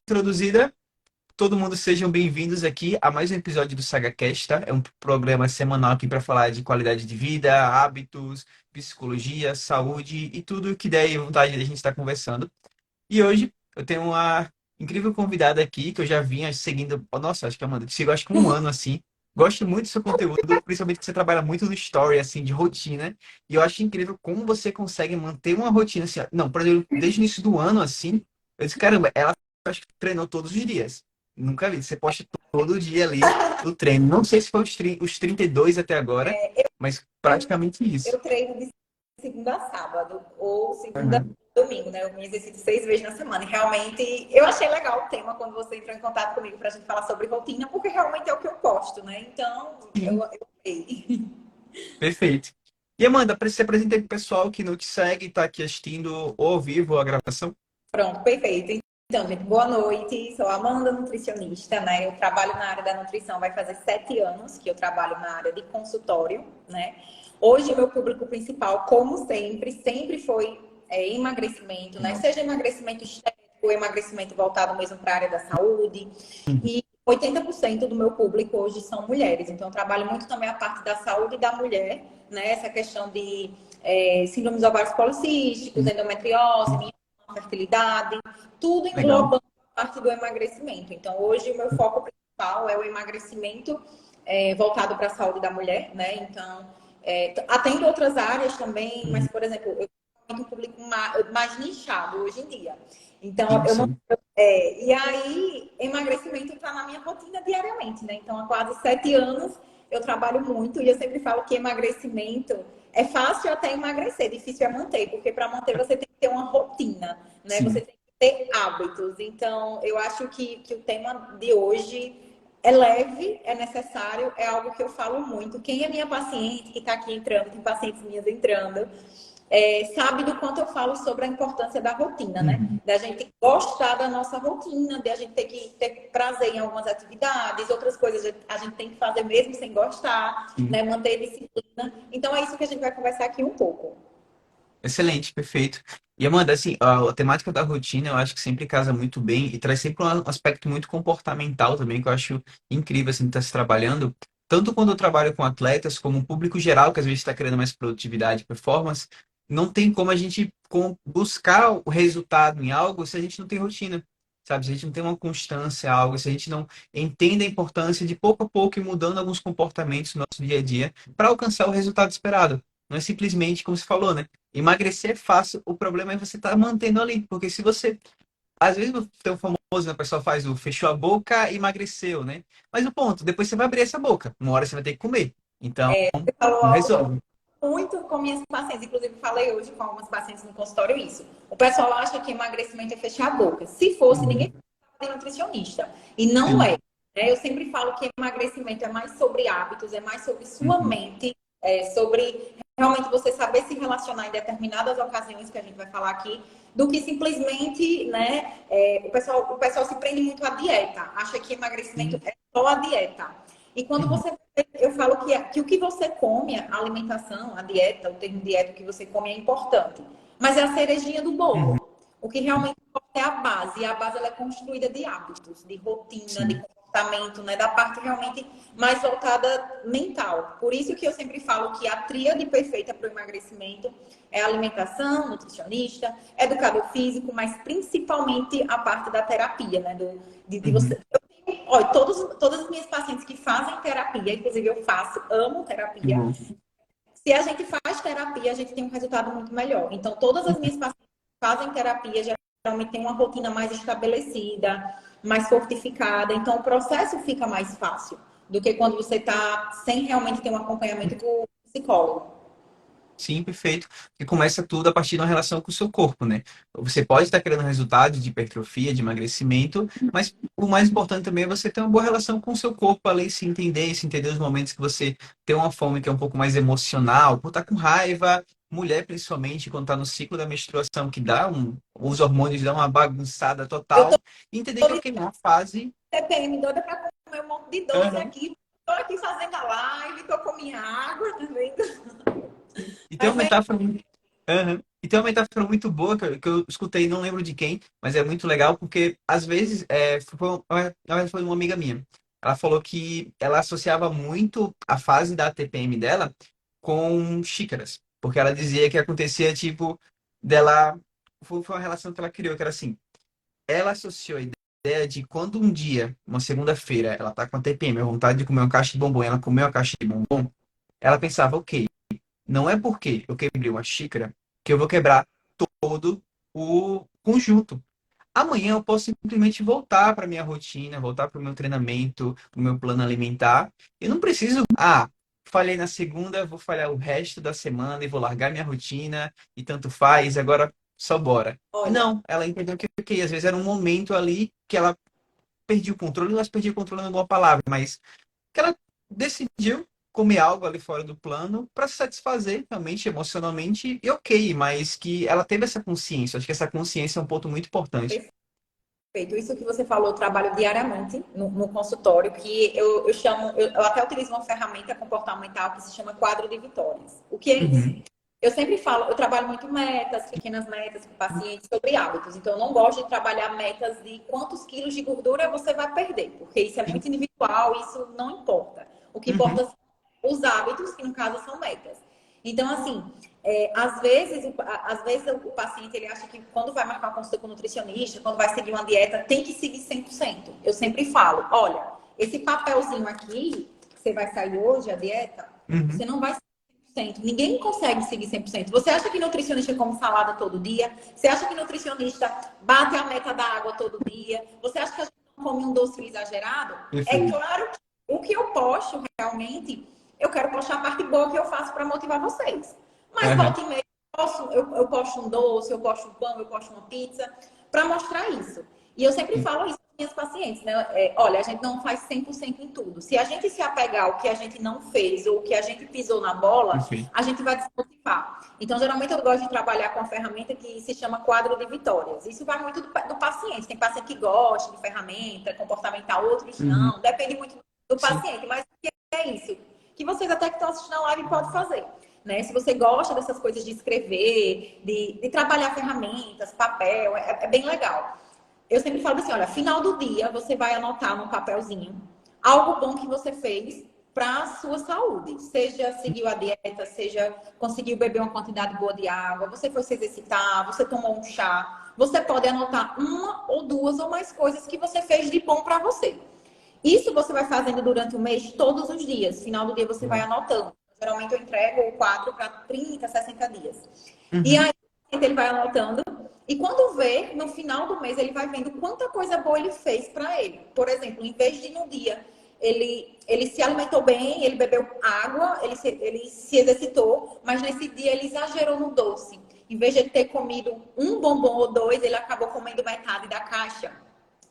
introduzida, todo mundo sejam bem-vindos aqui a mais um episódio do SagaCast, tá? É um programa semanal aqui para falar de qualidade de vida, hábitos, psicologia, saúde e tudo o que der e vontade de a gente estar conversando. E hoje eu tenho uma incrível convidada aqui que eu já vinha seguindo. Oh, nossa, acho que Amanda, te sigo acho que um ano assim. Gosto muito do seu conteúdo, principalmente que você trabalha muito no story, assim, de rotina. E eu acho incrível como você consegue manter uma rotina assim. Não, por exemplo, desde o início do ano, assim, eu disse, caramba, ela acho que treinou todos os dias. Nunca vi. Você posta todo dia ali o treino. Não sei se foi os 32 até agora, mas Eu, praticamente isso. eu treino de segunda a sábado, ou segunda Aham. a domingo, né? Eu me exercito 6 vezes na semana. E realmente, eu achei legal o tema quando você entrou em contato comigo pra gente falar sobre rotina, porque realmente é o que eu gosto, né? Então, Sim, eu amei. perfeito. E Amanda, para se apresentar para o pessoal que não te segue, está aqui assistindo ou ao vivo a gravação. Pronto, perfeito. Então, gente, boa noite. Sou a Amanda, nutricionista, né? Eu trabalho na área da nutrição, vai fazer 7 anos que eu trabalho na área de consultório, né? Hoje, meu público principal, como sempre, sempre foi emagrecimento, né? Seja emagrecimento estético ou emagrecimento voltado mesmo para a área da saúde. E 80% do meu público hoje são mulheres. Então, eu trabalho muito também a parte da saúde da mulher, né? Essa questão de síndrome dos ovários policísticos, endometriose, fertilidade, tudo Legal. englobando a parte do emagrecimento. Então, hoje o meu foco principal é o emagrecimento voltado para a saúde da mulher, né? Então, atendo outras áreas também, mas, por exemplo, eu tenho um público mais nichado hoje em dia. Então, Sim, eu não. sim. E aí, emagrecimento está na minha rotina diariamente, né? Então, há quase 7 anos eu trabalho muito e eu sempre falo que emagrecimento é fácil até emagrecer, difícil é manter, porque para manter você tem que ter uma rotina, né? Você Sim. tem que ter hábitos. Então, eu acho que o tema de hoje é leve, é necessário, é algo que eu falo muito. Quem é minha paciente que está aqui entrando, tem pacientes minhas entrando, sabe do quanto eu falo sobre a importância da rotina, né? Uhum. Da gente gostar da nossa rotina, de a gente ter que ter prazer em algumas atividades, outras coisas a gente tem que fazer mesmo sem gostar, Sim. né? Manter disciplina. Então é isso que a gente vai conversar aqui um pouco. Excelente, perfeito. E Amanda, assim, a temática da rotina eu acho que sempre casa muito bem e traz sempre um aspecto muito comportamental também, que eu acho incrível, assim, estar se trabalhando. Tanto quando eu trabalho com atletas, como o público geral, que às vezes está querendo mais produtividade e performance, não tem como a gente buscar o resultado em algo se a gente não tem rotina, sabe? Se a gente não tem uma constância em algo, se a gente não entende a importância de pouco a pouco ir mudando alguns comportamentos no nosso dia a dia para alcançar o resultado esperado. Não é simplesmente, como você falou, né? Emagrecer é fácil, o problema é você estar mantendo ali, porque se você, às vezes tem o famoso, né, o pessoal faz o fechou a boca e emagreceu, né? Mas o ponto, depois você vai abrir essa boca, uma hora você vai ter que comer, então Você falou não algo resolve. muito com minhas pacientes, inclusive falei hoje com algumas pacientes no consultório isso. O pessoal acha que emagrecimento é fechar a boca. Se fosse, ninguém Uhum. de nutricionista. E não Sim. é. Né? Eu sempre falo que emagrecimento é mais sobre hábitos, é mais sobre sua Uhum. mente, sobre realmente você saber se relacionar em determinadas ocasiões que a gente vai falar aqui, do que simplesmente, né? O pessoal se prende muito à dieta, acha que emagrecimento Sim. é só a dieta. E quando Uhum. você. Eu falo que o que você come, a alimentação, a dieta, o termo dieta, o que você come é importante. Mas é a cerejinha do Uhum. bolo. O que realmente é a base. E a base ela é construída de hábitos, de rotina, de Sim. comportamento, né? Da parte realmente mais voltada mental. Por isso que eu sempre falo que a tríade perfeita para o emagrecimento é alimentação, nutricionista, educador físico, mas principalmente a parte da terapia, né? De Uhum. você. Olha, todas as minhas pacientes que fazem terapia, inclusive eu faço, amo Que terapia. bom. Se a gente faz terapia, a gente tem um resultado muito melhor. Então, todas as minhas pacientes que fazem terapia geralmente têm uma rotina mais estabelecida, mais fortificada. Então, o processo fica mais fácil do que quando você está sem realmente ter um acompanhamento com o psicólogo. Sim, perfeito. Porque começa tudo a partir de uma relação com o seu corpo, né? Você pode estar querendo resultados de hipertrofia, de emagrecimento, mas o mais importante também é você ter uma boa relação com o seu corpo ali, se entender os momentos que você tem uma fome que é um pouco mais emocional, por estar com raiva, mulher principalmente, quando está no ciclo da menstruação, que os hormônios dão uma bagunçada Eu tô total, e entender que, ok, é uma fase. TPM doida para comer um monte de doce Aham. aqui. Estou aqui fazendo a live, estou com minha água, tá vendo? E tem uma Mas é metáfora. Aham. E tem uma metáfora muito boa que eu escutei, não lembro de quem, mas é muito legal porque às vezes foi uma amiga minha. Ela falou que ela associava muito a fase da TPM dela com xícaras, porque ela dizia que acontecia tipo dela foi uma relação que ela criou que era assim. Ela associou a ideia de quando um dia, uma segunda-feira, ela tá com a TPM, a vontade de comer uma caixa de bombom, ela comeu a caixa de bombom, ela pensava, ok, não é porque eu quebrei uma xícara que eu vou quebrar todo o conjunto. Amanhã eu posso simplesmente voltar para minha rotina, voltar para o meu treinamento, para o meu plano alimentar. Eu não preciso, falhei na segunda, vou falhar o resto da semana e vou largar minha rotina e tanto faz, agora só bora. E Olha, não, ela entendeu que, ok, às vezes era um momento ali que ela perdia o controle, mas perdia o controle não é uma boa palavra, mas que ela decidiu comer algo ali fora do plano para se satisfazer realmente emocionalmente e ok, mas que ela teve essa consciência. Acho que essa consciência é um ponto muito importante. perfeito. Isso que você falou, eu trabalho diariamente no consultório, que eu chamo, eu até utilizo uma ferramenta comportamental que se chama quadro de vitórias. O que é isso? Uhum. Eu sempre falo, eu trabalho muito metas, pequenas metas com pacientes sobre hábitos. Então, eu não gosto de trabalhar metas de quantos quilos de gordura você vai perder, porque isso é Sim. muito individual, isso não importa. O que Uhum. importa são os hábitos, que no caso são metas. Então, assim, às vezes o paciente ele acha que quando vai marcar uma consulta com o nutricionista, quando vai seguir uma dieta, tem que seguir 100%. Eu sempre falo, olha, esse papelzinho aqui, que você vai sair hoje, a dieta, Uhum. você não vai 100%. Ninguém consegue seguir 100%. Você acha que nutricionista come salada todo dia? Você acha que nutricionista bate a meta da água todo dia? Você acha que a gente não come um doce exagerado? É Perfeito. claro que o que eu posto realmente, eu quero postar a parte boa que eu faço para motivar vocês. Mas Uhum. volta e meia, eu posto um doce, eu posto um pão, eu posto uma pizza, para mostrar isso. E eu sempre falo isso para minhas pacientes, né? Olha, a gente não faz 100% em tudo. Se a gente se apegar ao que a gente não fez ou o que a gente pisou na bola, Perfeito. a gente vai desmotivar. Então, geralmente, eu gosto de trabalhar com uma ferramenta que se chama quadro de vitórias. Isso vai muito do paciente. Tem paciente que gosta de ferramenta comportamental, outros Uhum. não. Depende muito do Sim. paciente. Mas o que é isso? Que vocês até que estão assistindo a live podem fazer. Né? Se você gosta dessas coisas de escrever, de trabalhar ferramentas, papel, é bem legal. Eu sempre falo assim, olha, final do dia você vai anotar num papelzinho algo bom que você fez para a sua saúde. Seja seguiu a dieta, seja conseguiu beber uma quantidade boa de água, você foi se exercitar, você tomou um chá. Você pode anotar uma ou duas ou mais coisas que você fez de bom para você. Isso você vai fazendo durante o mês, todos os dias. Final do dia você vai anotando. Geralmente eu entrego 4 para 30, 60 dias. E Uhum. aí ele vai anotando. E quando vê, no final do mês, ele vai vendo quanta coisa boa ele fez para ele. Por exemplo, em vez de no dia ele se alimentou bem, ele bebeu água, ele se exercitou, mas nesse dia ele exagerou no doce. Em vez de ele ter comido um bombom ou dois, ele acabou comendo metade da caixa.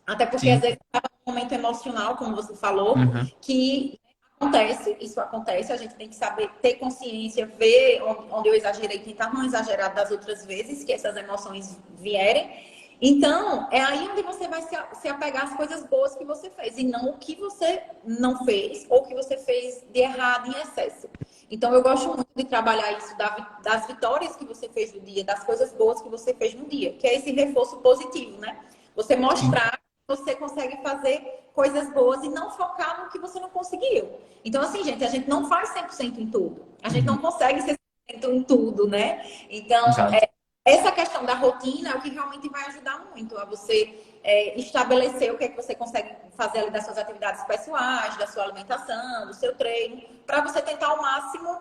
Até porque às Sim. vezes é um momento emocional, como você falou, Uhum. que acontece, isso acontece, a gente tem que saber ter consciência, ver onde eu exagerei, tentar não exagerar das outras vezes que essas emoções vierem. Então, é aí onde você vai se apegar às coisas boas que você fez e não o que você não fez ou o que você fez de errado em excesso. Então, eu gosto muito de trabalhar isso das vitórias que você fez no dia, das coisas boas que você fez no dia, que é esse reforço positivo, né? Você Sim. mostrar você consegue fazer coisas boas e não focar no que você não conseguiu. Então, assim, gente, a gente não faz 100% em tudo. A gente não Uhum. consegue ser 100% em tudo, né? Então, Exato. essa questão da rotina é o que realmente vai ajudar muito a você estabelecer o que é que você consegue fazer ali das suas atividades pessoais, da sua alimentação, do seu treino, para você tentar ao máximo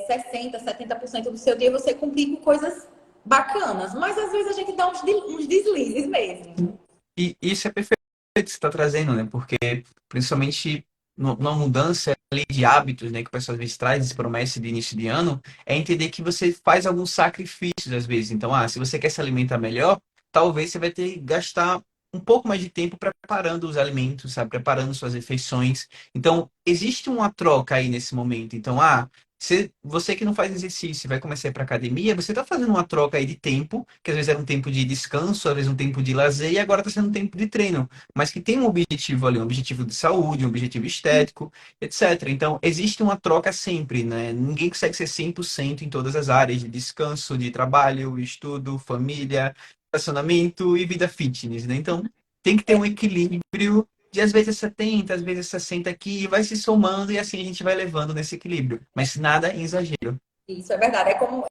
60, 70% do seu dia você cumprir com coisas bacanas. Mas às vezes a gente dá uns deslizes mesmo. E isso é perfeito que você está trazendo, né? Porque, principalmente numa mudança ali de hábitos, né? Que o pessoal às vezes traz, essa promessa de início de ano, é entender que você faz alguns sacrifícios às vezes. Então, se você quer se alimentar melhor, talvez você vai ter que gastar um pouco mais de tempo preparando os alimentos, sabe? Preparando suas refeições. Então, existe uma troca aí nesse momento. Então, Você que não faz exercício, vai começar a ir para academia, você está fazendo uma troca aí de tempo, que às vezes era um tempo de descanso, às vezes um tempo de lazer, e agora está sendo um tempo de treino, mas que tem um objetivo ali, um objetivo de saúde, um objetivo estético, etc. Então, existe uma troca sempre, né? Ninguém consegue ser 100% em todas as áreas de descanso, de trabalho, estudo, família, relacionamento e vida fitness, né? Então, tem que ter um equilíbrio de às vezes 70, às vezes 60 aqui, e vai se somando e assim a gente vai levando nesse equilíbrio. Mas nada em exagero. Isso é verdade. É como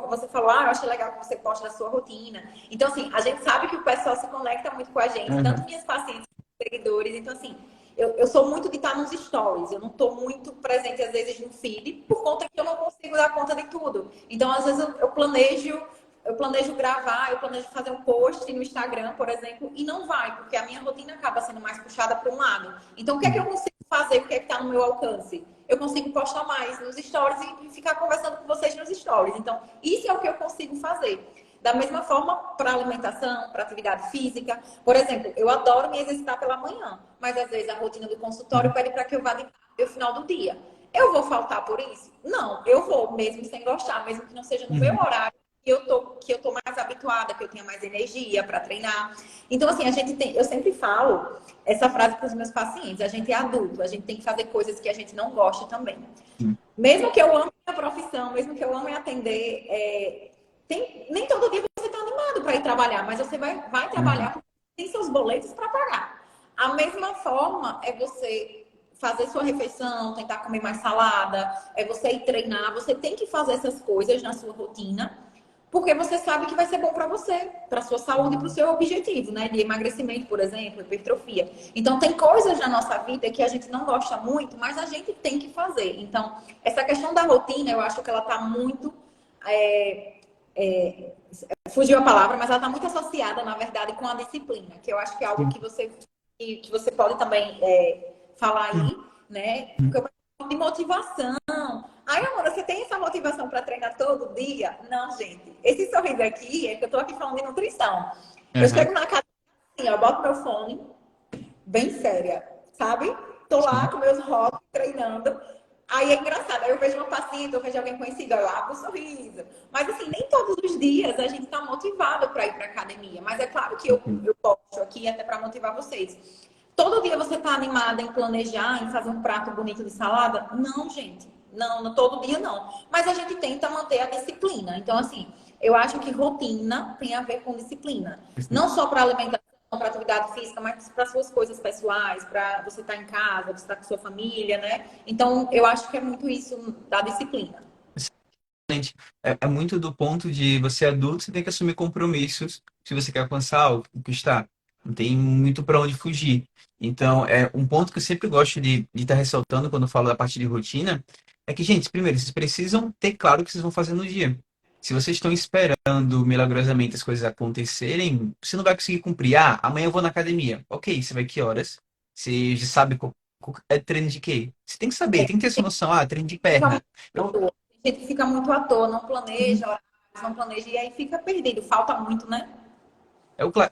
você falou, eu achei legal que você posta da sua rotina. Então, assim, a gente sabe que o pessoal se conecta muito com a gente, tanto Uhum. minhas pacientes quanto seguidores. Então, assim, eu sou muito de estar nos stories. Eu não estou muito presente, às vezes, no feed, por conta que eu não consigo dar conta de tudo. Então, às vezes, eu planejo gravar, eu planejo fazer um post no Instagram, por exemplo, e não vai, porque a minha rotina acaba sendo mais puxada para um lado. Então, o que é que eu consigo fazer? O que é que está no meu alcance? Eu consigo postar mais nos stories e ficar conversando com vocês nos stories. Então, isso é o que eu consigo fazer. Da mesma forma, para alimentação, para atividade física. Por exemplo, eu adoro me exercitar pela manhã, mas às vezes a rotina do consultório pede para que eu vá de tarde no final do dia. Eu vou faltar por isso? Não, eu vou, mesmo sem gostar, mesmo que não seja no meu Uhum. horário que eu tô mais habituada, que eu tenha mais energia para treinar. Então, assim, eu sempre falo essa frase para os meus pacientes: a gente é adulto, a gente tem que fazer coisas que a gente não gosta também. Sim. Mesmo que eu ame a profissão, mesmo que eu ame atender, nem todo dia você está animado para ir trabalhar, mas você vai Uhum. trabalhar porque tem seus boletos para pagar. A mesma forma é você fazer sua refeição, tentar comer mais salada, é você ir treinar. Você tem que fazer essas coisas na sua rotina, porque você sabe que vai ser bom para você, para sua saúde e para o seu objetivo, né? De emagrecimento, por exemplo, hipertrofia. Então, tem coisas na nossa vida que a gente não gosta muito, mas a gente tem que fazer. Então, essa questão da rotina, eu acho que ela está muito. é, é, Fugiu a palavra, mas ela está muito associada, na verdade, com a disciplina, que eu acho que é algo Sim. que você pode também falar aí, né? Uhum. Porque eu falo de motivação. Ai, amor, você tem essa motivação para treinar todo dia? Não, gente. Esse sorriso aqui é que eu tô aqui falando de nutrição. Eu Uhum. chego na academia, assim, eu boto meu fone, bem séria, sabe? Tô lá Sim. com meus hobbies, treinando. Aí é engraçado, aí eu vejo uma paciente, eu vejo alguém conhecido, eu abro um sorriso. Mas assim, nem todos os dias a gente tá motivado para ir para academia. Mas é claro que eu, Uhum. eu posto aqui até para motivar vocês. Todo dia você tá animada em planejar, em fazer um prato bonito de salada? Não, gente. Não, todo dia não. Mas a gente tenta manter a disciplina. Então, assim, eu acho que rotina tem a ver com disciplina. Não só para alimentação, para atividade física, mas para suas coisas pessoais, para você estar em casa, você estar com sua família, né? Então, eu acho que é muito isso da disciplina. É muito do ponto de você é adulto, você tem que assumir compromissos se você quer alcançar algo, conquistar. Não tem muito para onde fugir. Então, é um ponto que eu sempre gosto de estar ressaltando quando eu falo da parte de rotina, é que, gente, primeiro, vocês precisam ter claro o que vocês vão fazer no dia. Se vocês estão esperando milagrosamente as coisas acontecerem, você não vai conseguir cumprir. Ah, amanhã eu vou na academia. Ok, você vai que horas? Você já sabe é treino de quê? Você tem que saber, tem que ter essa noção. Ah, treino de Fica perna. muito à Eu, toa. Tem gente que fica muito à toa, não planeja, horários, não planeja, e aí fica perdido. Falta muito, né?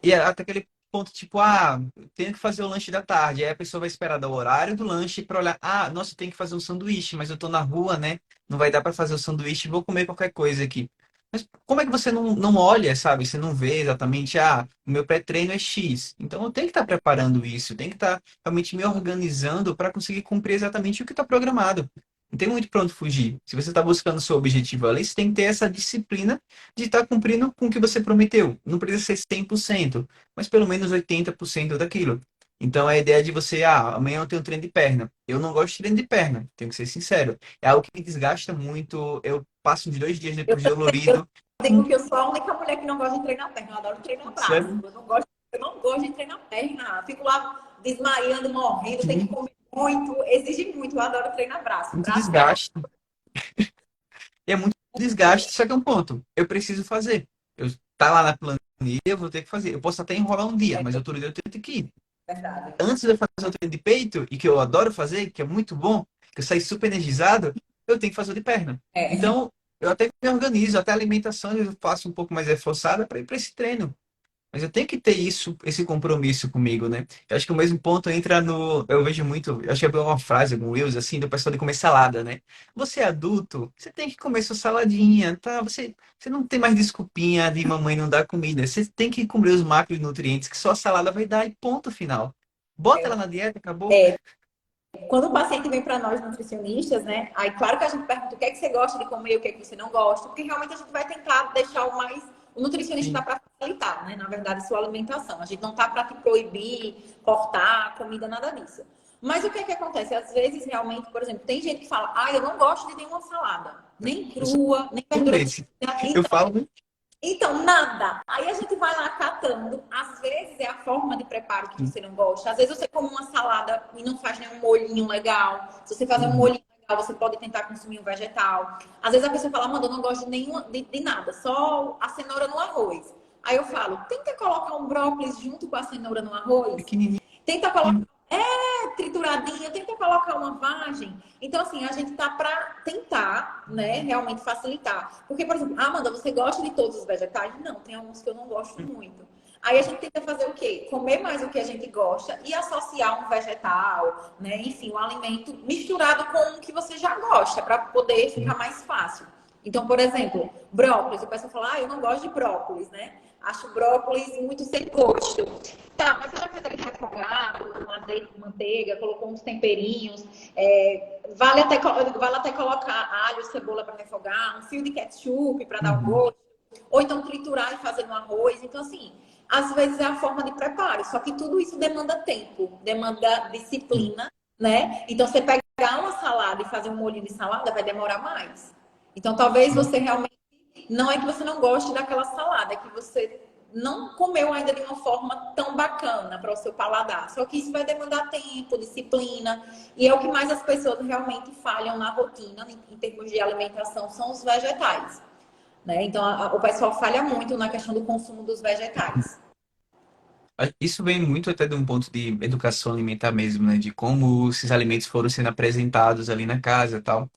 E é até aquele ponto, tipo, ah, eu tenho que fazer o lanche da tarde. Aí a pessoa vai esperar dar o horário do lanche para olhar, ah, nossa, eu tenho que fazer um sanduíche, mas eu tô na rua, né? Não vai dar para fazer o sanduíche, vou comer qualquer coisa aqui. Mas como é que você não olha, sabe? Você não vê exatamente, ah, o meu pré-treino é X. Então eu tenho que estar preparando isso, eu tenho que estar realmente me organizando para conseguir cumprir exatamente o que está programado. Não tem muito para onde fugir. Se você está buscando o seu objetivo ali, você tem que ter essa disciplina de estar cumprindo com o que você prometeu. Não precisa ser 100%, mas pelo menos 80% daquilo. Então, a ideia de você, ah, amanhã eu tenho treino de perna. Eu não gosto de treino de perna, tenho que ser sincero. É algo que me desgasta muito. Eu passo uns 2 dias Eu, depois eu dolorido. digo que eu sou a única mulher que não gosta de treinar perna. Eu adoro treinar braço. Sério? Eu não gosto de treinar perna. Fico lá desmaiando, morrendo, tem que Sim, comer muito, exige muito. Eu adoro treinar braço. muito Braço é desgaste. É muito desgaste, só que é um ponto. Eu preciso fazer. Eu tá lá na planilha, eu vou ter que fazer. Eu posso até enrolar um dia, mas outro dia eu tenho que ir. verdade. Antes de eu fazer o treino de peito, e que eu adoro fazer, que é muito bom, que eu saio super energizado, eu tenho que fazer o de perna. É. Então, eu até me organizo, até a alimentação eu faço um pouco mais reforçada para ir para esse treino. Mas eu tenho que ter isso, esse compromisso comigo, né? Eu acho que o mesmo ponto entra no. Eu vejo muito. Eu acho que é uma frase, algum Reels, assim, do pessoal de comer salada, né? Você é adulto, você tem que comer sua saladinha, tá? Você não tem mais desculpinha de mamãe não dar comida. Você tem que comer os macronutrientes que só a salada vai dar e ponto final. Bota ela na dieta, acabou. É, quando o paciente vem para nós nutricionistas, né? Aí, claro que a gente pergunta o que é que você gosta de comer, o que é que você não gosta, porque realmente a gente vai tentar deixar o mais. O nutricionista está Sim. para facilitar, né? Na verdade, sua alimentação. A gente não está para te proibir, cortar comida, nada disso. Mas o que é que acontece? Às vezes, realmente, por exemplo, tem gente que fala, ah, eu não gosto de nenhuma salada, nem Eu sou crua, nem um verdura desse. cozinha. Eu falo, Então, nada. Aí a gente vai lá catando. Às vezes é a forma de preparo que você não gosta. Às vezes você come uma salada e não faz nenhum molhinho legal. Se você fazer um uhum, molhinho legal, você pode tentar consumir um vegetal. Às vezes a pessoa fala, Amanda, eu não gosto de, nenhuma, de nada, só a cenoura no arroz. Aí eu falo, tenta colocar um brócolis junto com a cenoura no arroz. pequenininho. Tenta colocar trituradinha, tenta colocar uma vagem. Então, assim, a gente tá para tentar, né, realmente facilitar. Porque, por exemplo, Amanda, você gosta de todos os vegetais? Não, tem alguns que eu não gosto muito. Aí a gente tenta fazer o quê? Comer mais o que a gente gosta e associar um vegetal, né? Enfim, um alimento misturado com o que você já gosta, para poder ficar mais fácil. Então, por exemplo, brócolis. O pessoal fala, ah, eu não gosto de brócolis, né? Acho brócolis muito sem gosto. Tá, mas você já fez ele refogado, manteiga, colocou uns temperinhos. Vale até colocar alho, cebola para refogar, um fio de ketchup para dar o Uhum. gosto. Ou então triturar e fazer no arroz. Então, assim, às vezes é a forma de preparo. Só que tudo isso demanda tempo, demanda Sim. disciplina, né? Então, você pegar uma salada e fazer um molho de salada vai demorar mais. Então, talvez Sim. você realmente não é que você não goste daquela salada, é que você não comeu ainda de uma forma tão bacana para o seu paladar. Só que isso vai demandar tempo, disciplina, e é o que mais as pessoas realmente falham na rotina, em termos de alimentação, são os vegetais. Né? Então, o pessoal falha muito na questão do consumo dos vegetais. Isso vem muito até de um ponto de educação alimentar mesmo, né? De como esses alimentos foram sendo apresentados ali na casa e tal.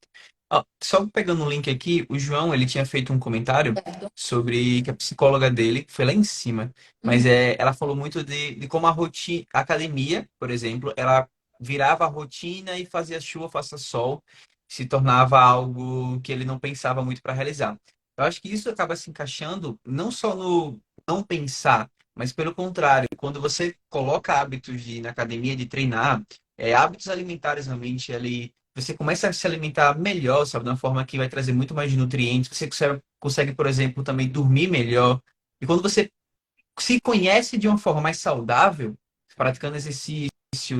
Ó, só pegando um link aqui, o João, ele tinha feito um comentário Certo? sobre que a psicóloga dele foi lá em cima, mas Uhum. ela falou muito de como a rotina, a academia, por exemplo, ela virava a rotina e fazia chuva, faça sol, se tornava algo que ele não pensava muito para realizar. Eu acho que isso acaba se encaixando não só no não pensar, mas pelo contrário, quando você coloca hábitos de ir na academia, de treinar, hábitos alimentares realmente ali você começa a se alimentar melhor, sabe? De uma forma que vai trazer muito mais nutrientes. Você consegue, por exemplo, também dormir melhor. E quando você se conhece de uma forma mais saudável, praticando exercício,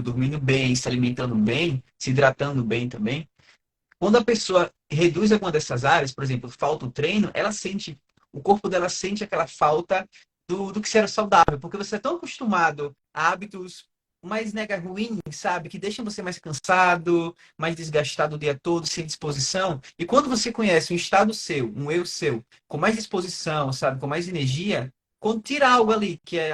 dormindo bem, se alimentando bem, se hidratando bem também, quando a pessoa reduz alguma dessas áreas, por exemplo, falta o treino, ela sente, o corpo dela sente aquela falta do que se era saudável, porque você é tão acostumado a hábitos mais nega ruins, sabe? Que deixam você mais cansado, mais desgastado o dia todo, sem disposição. E quando você conhece um estado seu, um eu seu, com mais disposição, sabe? Com mais energia, quando tira algo ali, que é,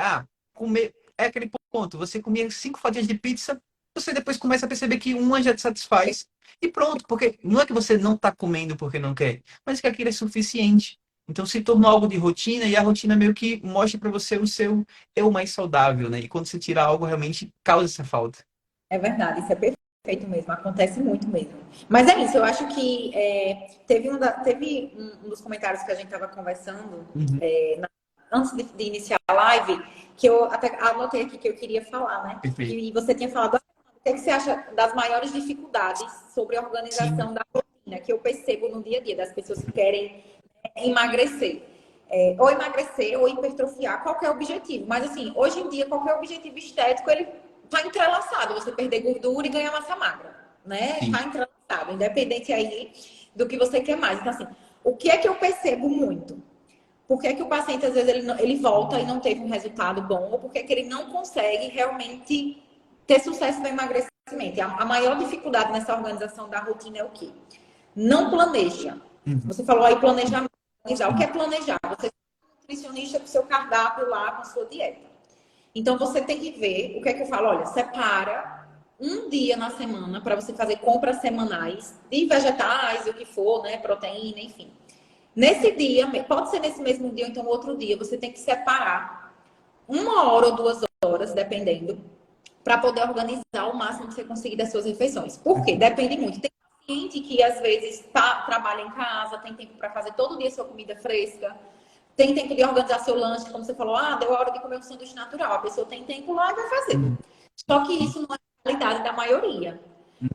comer, é aquele ponto, você comia 5 fatias de pizza, você depois começa a perceber que uma já te satisfaz e pronto, porque não é que você não está comendo porque não quer, mas que aquilo é suficiente. Então se tornou algo de rotina e a rotina meio que mostra para você o seu eu mais saudável, né? E quando você tira algo, realmente causa essa falta. É verdade, isso é perfeito mesmo, acontece muito mesmo. Mas é isso, eu acho que teve um dos comentários que a gente estava conversando Uhum, antes de iniciar a live, que eu até anotei aqui que eu queria falar, né? perfeito. Que você tinha falado, o que, é que você acha das maiores dificuldades sobre a Sim. organização da rotina que eu percebo no dia a dia das pessoas que querem emagrecer? Ou emagrecer ou hipertrofiar, qualquer objetivo. Mas assim, hoje em dia, qualquer objetivo estético, ele tá entrelaçado. Você perder gordura e ganhar massa magra, né? Sim. Tá entrelaçado, independente aí do que você quer mais. Então assim, o que é que eu percebo muito? Por que, é que o paciente, às vezes, ele volta e não teve um resultado bom? Ou por que, é que ele não consegue realmente ter sucesso no emagrecimento? A maior dificuldade nessa organização da rotina é o quê? Não planeja. Uhum, Você falou aí planejamento. Planejar. O que sim. é planejar? Você é um nutricionista com o seu cardápio lá, com a sua dieta. Então, você tem que ver o que é que eu falo. Olha, separa um dia na semana para você fazer compras semanais de vegetais, o que for, né? Proteína, enfim. Nesse dia, pode ser nesse mesmo dia ou então outro dia, você tem que separar. uma hora ou 2 horas, dependendo, para poder organizar o máximo que você conseguir das suas refeições. Por quê? Depende muito. Tem paciente que às vezes trabalha em casa, tem tempo para fazer todo dia sua comida fresca, tem tempo de organizar seu lanche, como você falou, deu a hora de comer um sanduíche natural. A pessoa tem tempo lá e vai fazer. Só que isso não é a realidade da maioria.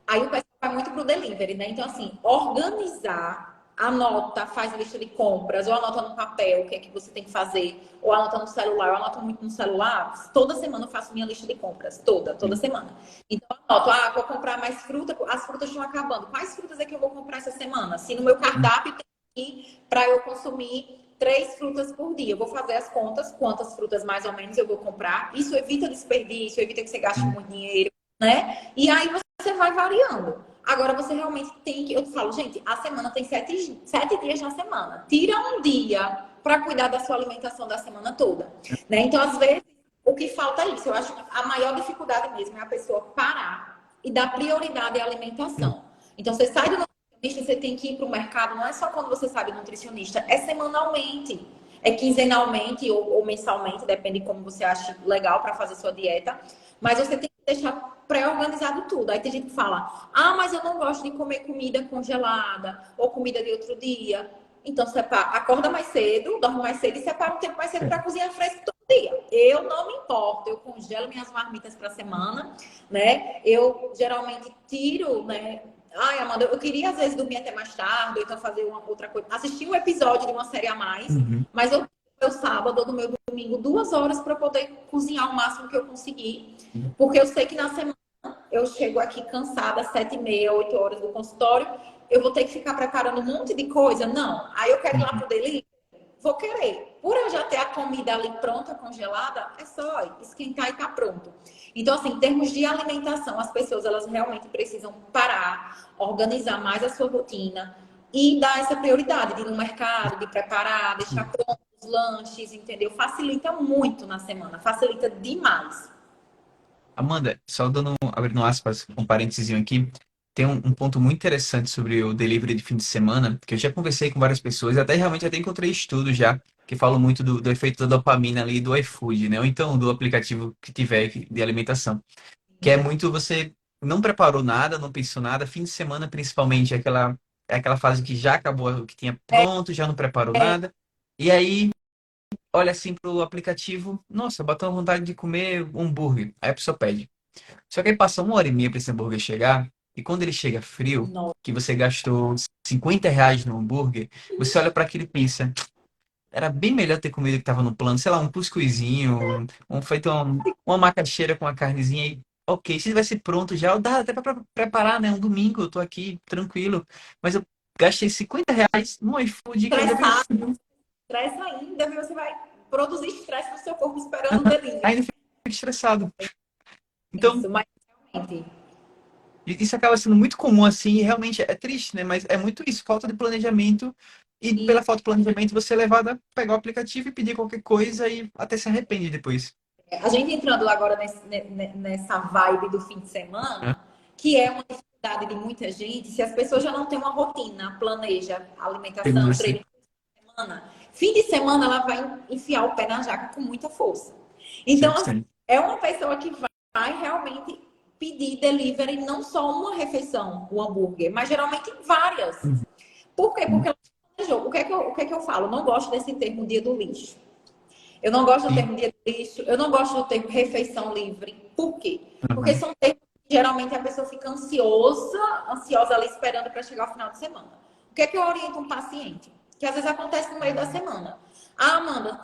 Aí o pessoal vai muito pro delivery, né? Então, assim, organizar, anota, faz lista de compras, ou anota no papel o que é que você tem que fazer, ou anota no celular. Eu anoto muito no celular. Toda semana eu faço minha lista de compras. Toda semana. Então, eu anoto, vou comprar mais fruta, as frutas estão acabando. Quais frutas é que eu vou comprar essa semana? Se no meu cardápio tem aqui para eu consumir 3 frutas por dia. Eu vou fazer as contas, quantas frutas mais ou menos eu vou comprar. Isso evita desperdício, evita que você gaste muito dinheiro, né? E aí você vai variando. Agora você realmente tem que. Eu falo, gente, a semana tem 7 dias na semana. Tira um dia para cuidar da sua alimentação da semana toda. Né? Então, às vezes, o que falta é isso. Eu acho que a maior dificuldade mesmo é a pessoa parar e dar prioridade à alimentação. Então, você sai do nutricionista, você tem que ir para o mercado, não é só quando você sabe nutricionista, é semanalmente. É quinzenalmente ou mensalmente, depende de como você acha legal para fazer sua dieta. Mas você tem que deixar pré-organizado tudo. Aí tem gente que fala, mas eu não gosto de comer comida congelada ou comida de outro dia. Então, acorda mais cedo, dorme mais cedo e separa um tempo mais cedo para cozinhar fresco todo dia. Eu não me importo, eu congelo minhas marmitas para a semana, né? Eu geralmente tiro, né? Amanda, eu queria às vezes dormir até mais tarde, ou então fazer uma outra coisa. Assistir um episódio de uma série a mais, mas eu meu sábado ou no meu domingo 2 horas para poder cozinhar o máximo que eu conseguir. Porque eu sei que na semana eu chego aqui cansada, 7h30, 8 horas do consultório, eu vou ter que ficar preparando um monte de coisa? Não. Aí eu quero ir lá pro delivery? Vou querer. Por eu já ter a comida ali pronta, congelada, é só esquentar e tá pronto. Então, assim, em termos de alimentação, as pessoas, elas realmente precisam parar, organizar mais a sua rotina e dar essa prioridade de ir no mercado, de preparar, deixar pronto os lanches, entendeu? Facilita muito na semana, facilita demais. Amanda, só abrindo aspas, um parênteses aqui, tem um ponto muito interessante sobre o delivery de fim de semana, que eu já conversei com várias pessoas, até realmente até encontrei estudos já, que falam muito do efeito da dopamina ali do iFood, né? Ou então do aplicativo que tiver de alimentação. Que é muito você não preparou nada, não pensou nada, fim de semana principalmente, é aquela fase que já acabou o que tinha pronto, já não preparou nada, e aí olha assim pro aplicativo, nossa, bateu uma vontade de comer um hambúrguer. Aí a pessoa pede. Só que aí passa 1 hora e meia para esse hambúrguer chegar, e quando ele chega frio, Nossa. que você gastou R$ 50 no hambúrguer, você olha para aquilo e pensa, era bem melhor ter comido o que tava no plano, sei lá, um cuscuzinho, feito uma macaxeira com uma carnezinha aí. Ok, se vai ser pronto já, dá até para preparar, né? Um domingo, eu tô aqui tranquilo. Mas eu gastei R$ 50 no iFood que ainda veio Estressado, frio. estresse ainda, você vai produzir estresse no seu corpo esperando o delivery. Ainda fico estressado. Então, Isso, mas realmente. isso acaba sendo muito comum assim, e realmente é triste, né? Mas é muito isso, falta de planejamento. E E pela falta de planejamento, você é levado a pegar o aplicativo e pedir qualquer coisa e até se arrepende depois. a gente entrando agora nessa vibe do fim de semana, que é uma dificuldade de muita gente, se as pessoas já não têm uma rotina, planeja Pegando alimentação, assim. treino semana, fim de semana ela vai enfiar o pé na jaca com muita força. Então, assim, 100%. é uma pessoa que vai realmente pedir delivery não só uma refeição, o hambúrguer, mas geralmente várias. Por quê? Porque ela planejou. O que é que eu falo? Eu não gosto desse termo dia do lixo. Eu não gosto do Sim. termo dia do lixo. Eu não gosto do termo refeição livre. Por quê? Porque Uhum. são termos que geralmente a pessoa fica ansiosa ali esperando para chegar ao final de semana. O que é que eu oriento um paciente? Que às vezes acontece no meio da semana. Amanda,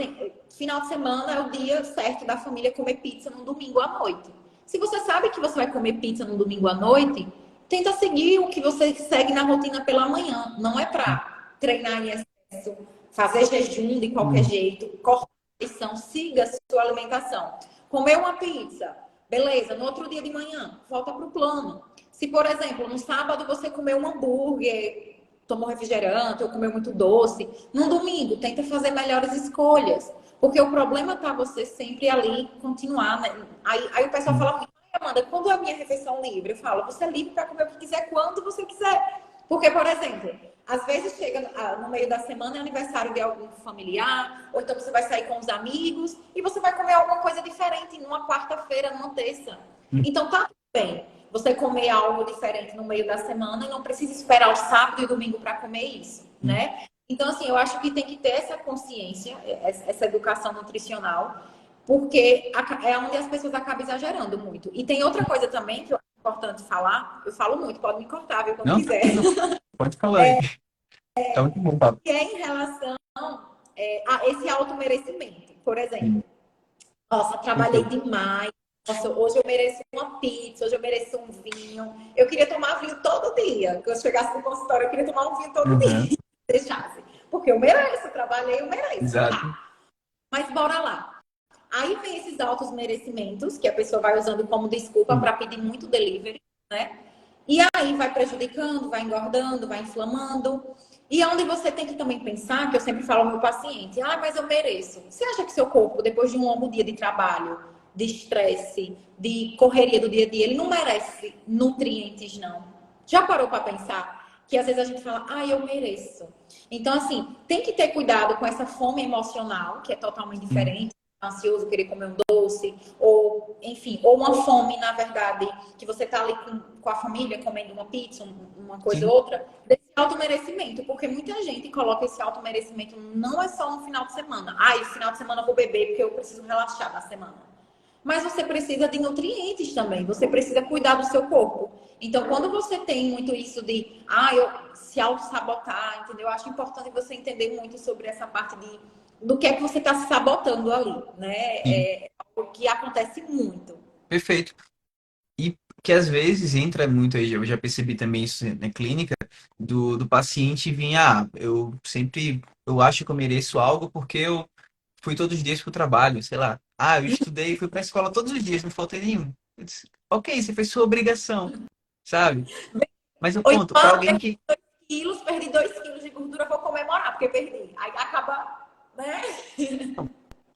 final de semana é o dia certo da família comer pizza no domingo à noite. Se você sabe que você vai comer pizza no domingo à noite, tenta seguir o que você segue na rotina pela manhã. Não é para treinar em excesso, fazer jejum de qualquer jeito, cortar a refeição, siga a sua alimentação. Comer uma pizza, beleza, no outro dia de manhã, volta para o plano. Se, por exemplo, no sábado você comeu um hambúrguer, tomou refrigerante ou comeu muito doce, no domingo tenta fazer melhores escolhas. Porque o problema tá você sempre ali continuar, né? Aí o pessoal fala muito, Amanda, quando é a minha refeição livre? Eu falo, você é livre para comer o que quiser, quando você quiser. Porque, por exemplo, Às vezes chega no meio da semana, é aniversário de algum familiar, ou então você vai sair com os amigos e você vai comer alguma coisa diferente numa quarta-feira, numa terça. Então tá tudo bem você comer algo diferente no meio da semana e não precisa esperar o sábado e domingo para comer isso, né? Então, assim, eu acho que tem que ter essa consciência, essa educação nutricional, porque é onde as pessoas acabam exagerando muito. E tem outra coisa também que eu acho importante falar, eu falo muito, pode me cortar, viu, quando Não, quiser. não, pode falar aí. Tá muito bom, papo. Que é em relação a esse automerecimento. Por exemplo, nossa, trabalhei Perfeito. demais. Nossa, hoje eu mereço uma pizza, hoje eu mereço um vinho. Eu queria tomar vinho todo dia. Quando eu chegasse no consultório, eu queria tomar um vinho todo Uhum. dia. Deixasse. Porque eu mereço, trabalhei, eu mereço. Exato. Tá. Mas bora lá. Aí vem esses altos merecimentos, que a pessoa vai usando como desculpa para pedir muito delivery, né? E aí vai prejudicando, vai engordando, vai inflamando. E é onde você tem que também pensar, que eu sempre falo ao meu paciente, mas eu mereço. Você acha que seu corpo, depois de um longo dia de trabalho, de estresse, de correria do dia a dia, ele não merece nutrientes, não? Já parou para pensar? Que às vezes a gente fala, eu mereço. Então, assim, tem que ter cuidado com essa fome emocional, que é totalmente Sim, diferente. Ansioso, querer comer um doce, ou, enfim, ou uma fome, na verdade, que você tá ali com a família comendo uma pizza, uma coisa ou sim. outra, desse automerecimento, porque muita gente coloca esse automerecimento não é só no final de semana. No final de semana eu vou beber porque eu preciso relaxar na semana. Mas você precisa de nutrientes também, você precisa cuidar do seu corpo. Então, quando você tem muito isso de, eu se auto-sabotar, entendeu? Eu acho importante você entender muito sobre essa parte do que é que você está se sabotando ali, né? Sim. É algo que acontece muito. Perfeito. E que às vezes entra muito aí, eu já percebi também isso na clínica, do paciente vir, eu acho que eu mereço algo porque eu fui todos os dias pro trabalho, sei lá. Eu estudei, fui pra escola todos os dias, não faltei nenhum. Eu disse, ok, você fez sua obrigação, sabe? Mas eu Ou conto, pra então, alguém que perdi 2 quilos de gordura, vou comemorar, porque perdi. Aí acaba, né?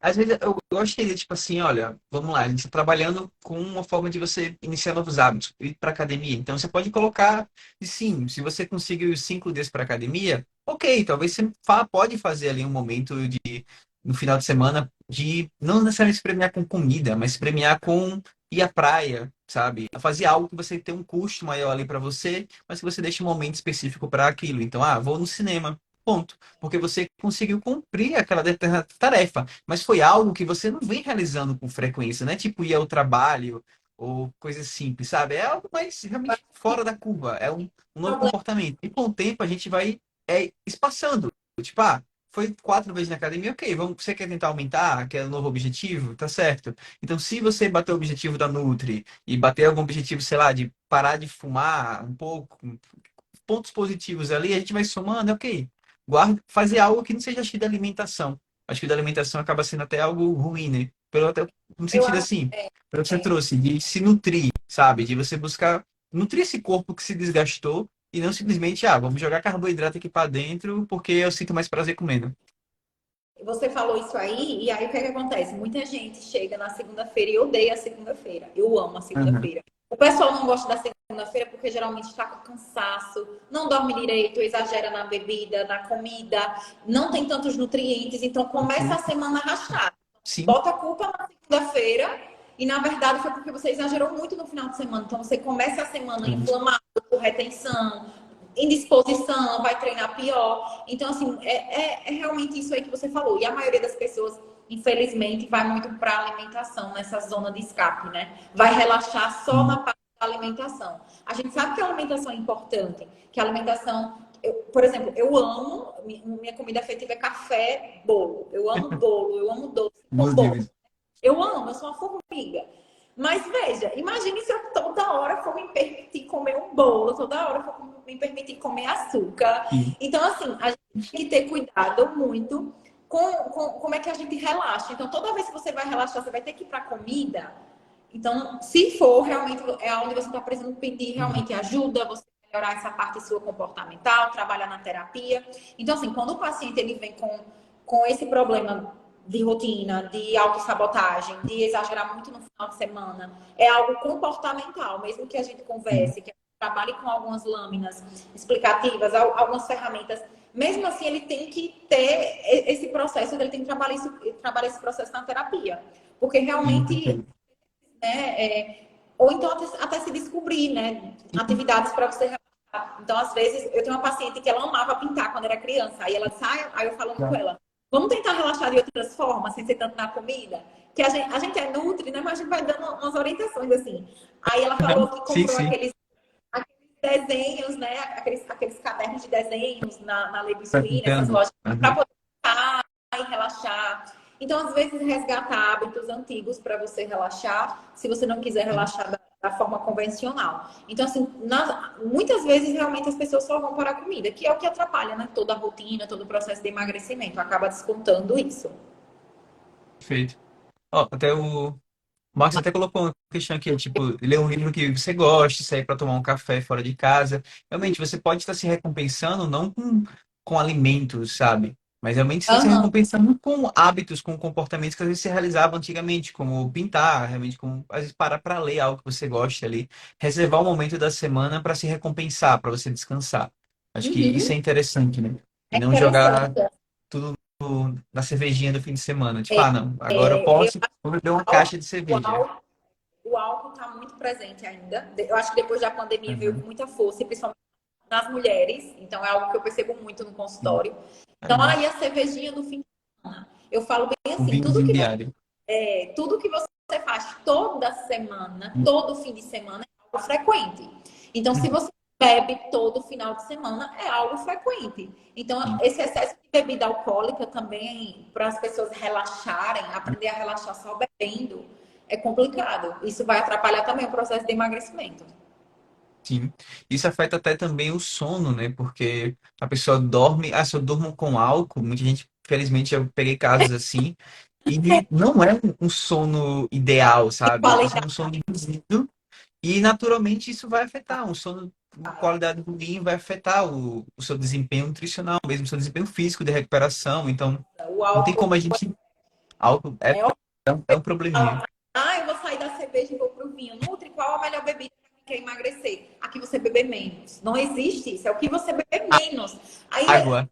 às vezes eu gostaria, tipo assim, olha, vamos lá, a gente está trabalhando com uma forma de você iniciar novos hábitos, ir para academia. Então você pode colocar, e sim, se você conseguiu os 5 dias para academia, ok, talvez você pode fazer ali um momento no final de semana, de não necessariamente se premiar com comida, mas se premiar com ir à praia, sabe? Fazer algo que você tem um custo maior ali para você, mas que você deixa um momento específico para aquilo. Então, vou no cinema. Ponto. Porque você conseguiu cumprir aquela determinada tarefa, mas foi algo que você não vem realizando com frequência, né? Tipo ir ao trabalho ou coisas simples, sabe? É algo mais realmente fora da curva, é um novo Problema. comportamento. E com o tempo a gente vai espaçando. Tipo, foi 4 vezes na academia, ok, você quer tentar aumentar, quer um novo objetivo, tá certo. Então, se você bater o objetivo da Nutri e bater algum objetivo, sei lá, de parar de fumar um pouco, pontos positivos ali, a gente vai somando, ok. Fazer algo que não seja acho que da alimentação. Acho que da alimentação acaba sendo até algo ruim, né? Até, no Eu sentido acho assim, que pelo que você é. trouxe, de se nutrir, sabe? De você buscar nutrir esse corpo que se desgastou e não simplesmente, vamos jogar carboidrato aqui para dentro porque eu sinto mais prazer comendo. Você falou isso aí, e aí o que é que acontece? Muita gente chega na segunda-feira e odeia a segunda-feira. Eu amo a Aham. segunda-feira. O pessoal não gosta da segunda-feira porque geralmente está com cansaço, não dorme direito, exagera na bebida, na comida, não tem tantos nutrientes, então começa a Perfeito. semana arrastada. Sim. Bota a culpa na segunda-feira e na verdade foi porque você exagerou muito no final de semana. Então você começa a semana inflamado, com retenção, indisposição, vai treinar pior. Então, assim, é realmente isso aí que você falou. E a maioria das pessoas, infelizmente, vai muito para a alimentação, nessa zona de escape, né? Vai relaxar só na parte da alimentação. A gente sabe que a alimentação é importante, que a alimentação. Por exemplo, eu amo, minha comida afetiva é café, bolo, eu amo doce com Meus bolo. níveis. Eu amo, eu sou uma formiga. Mas veja, imagine se eu toda hora for me permitir comer um bolo, toda hora for me permitir comer açúcar. Sim. Então, assim, a gente tem que ter cuidado muito com como é que a gente relaxa. Então, toda vez que você vai relaxar, você vai ter que ir para comida. Então, se for realmente é onde você está precisando pedir Uhum. realmente ajuda, você melhorar essa parte sua comportamental, trabalhar na terapia. Então, assim, quando o paciente ele vem com esse problema de rotina, de autossabotagem, de exagerar muito no final de semana, é algo comportamental, mesmo que a gente Sim. converse, que trabalhe com algumas lâminas explicativas, algumas ferramentas. Mesmo assim, ele tem que ter esse processo, ele tem que trabalhar esse processo na terapia. Porque Sim, realmente, perfeito. né, ou então até se descobrir, né, atividades para você relaxar. Então, às vezes, eu tenho uma paciente que ela amava pintar quando era criança. Aí ela sai, aí eu falando com ela, vamos tentar relaxar de outras formas, sem ser tanto na comida? Que a gente é nutri, né, mas a gente vai dando umas orientações assim. Aí ela falou que Sim, comprou sim. aqueles desenhos, né, aqueles cadernos de desenhos na Lego Tá Screen, nessas pintando? lojas, para Aham. poder pintar e relaxar. Então, às vezes, resgatar hábitos antigos para você relaxar, se você não quiser Sim, relaxar da forma convencional. Então, assim, muitas vezes, realmente, as pessoas só vão para a comida, que é o que atrapalha, né? Toda a rotina, todo o processo de emagrecimento. Acaba descontando isso. perfeito. Ó, até o Marcos até colocou uma questão aqui, tipo, ler um livro que você gosta, sair para tomar um café fora de casa. Realmente, você pode estar se recompensando não com alimentos, sabe? Mas realmente está se Aham. recompensando com hábitos, com comportamentos que às vezes você realizava antigamente, como pintar, realmente, como às vezes parar para ler algo que você gosta ali. Reservar um momento da semana para se recompensar, para você descansar. Acho que isso Uhum. é interessante, né? E É não jogar interessante. tudo na cervejinha do fim de semana. Tipo, É, ah, não, agora eu eu posso beber uma caixa de o cerveja. álcool o álcool está muito presente ainda. Eu acho que depois da pandemia veio com Uhum. muita força, e principalmente nas mulheres. Então, é algo que eu percebo muito no Sim. consultório. Então, Caramba. aí a cervejinha no fim de semana. Eu falo bem O assim, vinhozinho diário. tudo que você faz toda semana, todo fim de semana, é algo frequente. Então, se Uhum. você bebe todo final de semana, é algo frequente. Então, Sim. esse excesso de bebida alcoólica também, para as pessoas relaxarem, aprender a relaxar só bebendo, é complicado. Isso vai atrapalhar também o processo de emagrecimento. Sim. Isso afeta até também o sono, né? Porque a pessoa dorme. Ah, se eu durmo com álcool, muita gente, felizmente, eu peguei casos assim. E não é um sono ideal, E sabe? A pessoa qualidade. tem um sono induzido. E naturalmente isso vai afetar. Um sono com qualidade ruim vai afetar o seu desempenho nutricional, mesmo o seu desempenho físico de recuperação. Então, O não tem álcool como a gente. Álcool é é um probleminha. eu vou sair da cerveja e vou pro vinho. Nutri, qual a melhor bebida para quem quer emagrecer? Aqui você beber menos. Não existe isso, é o que você beber menos. Aí Água.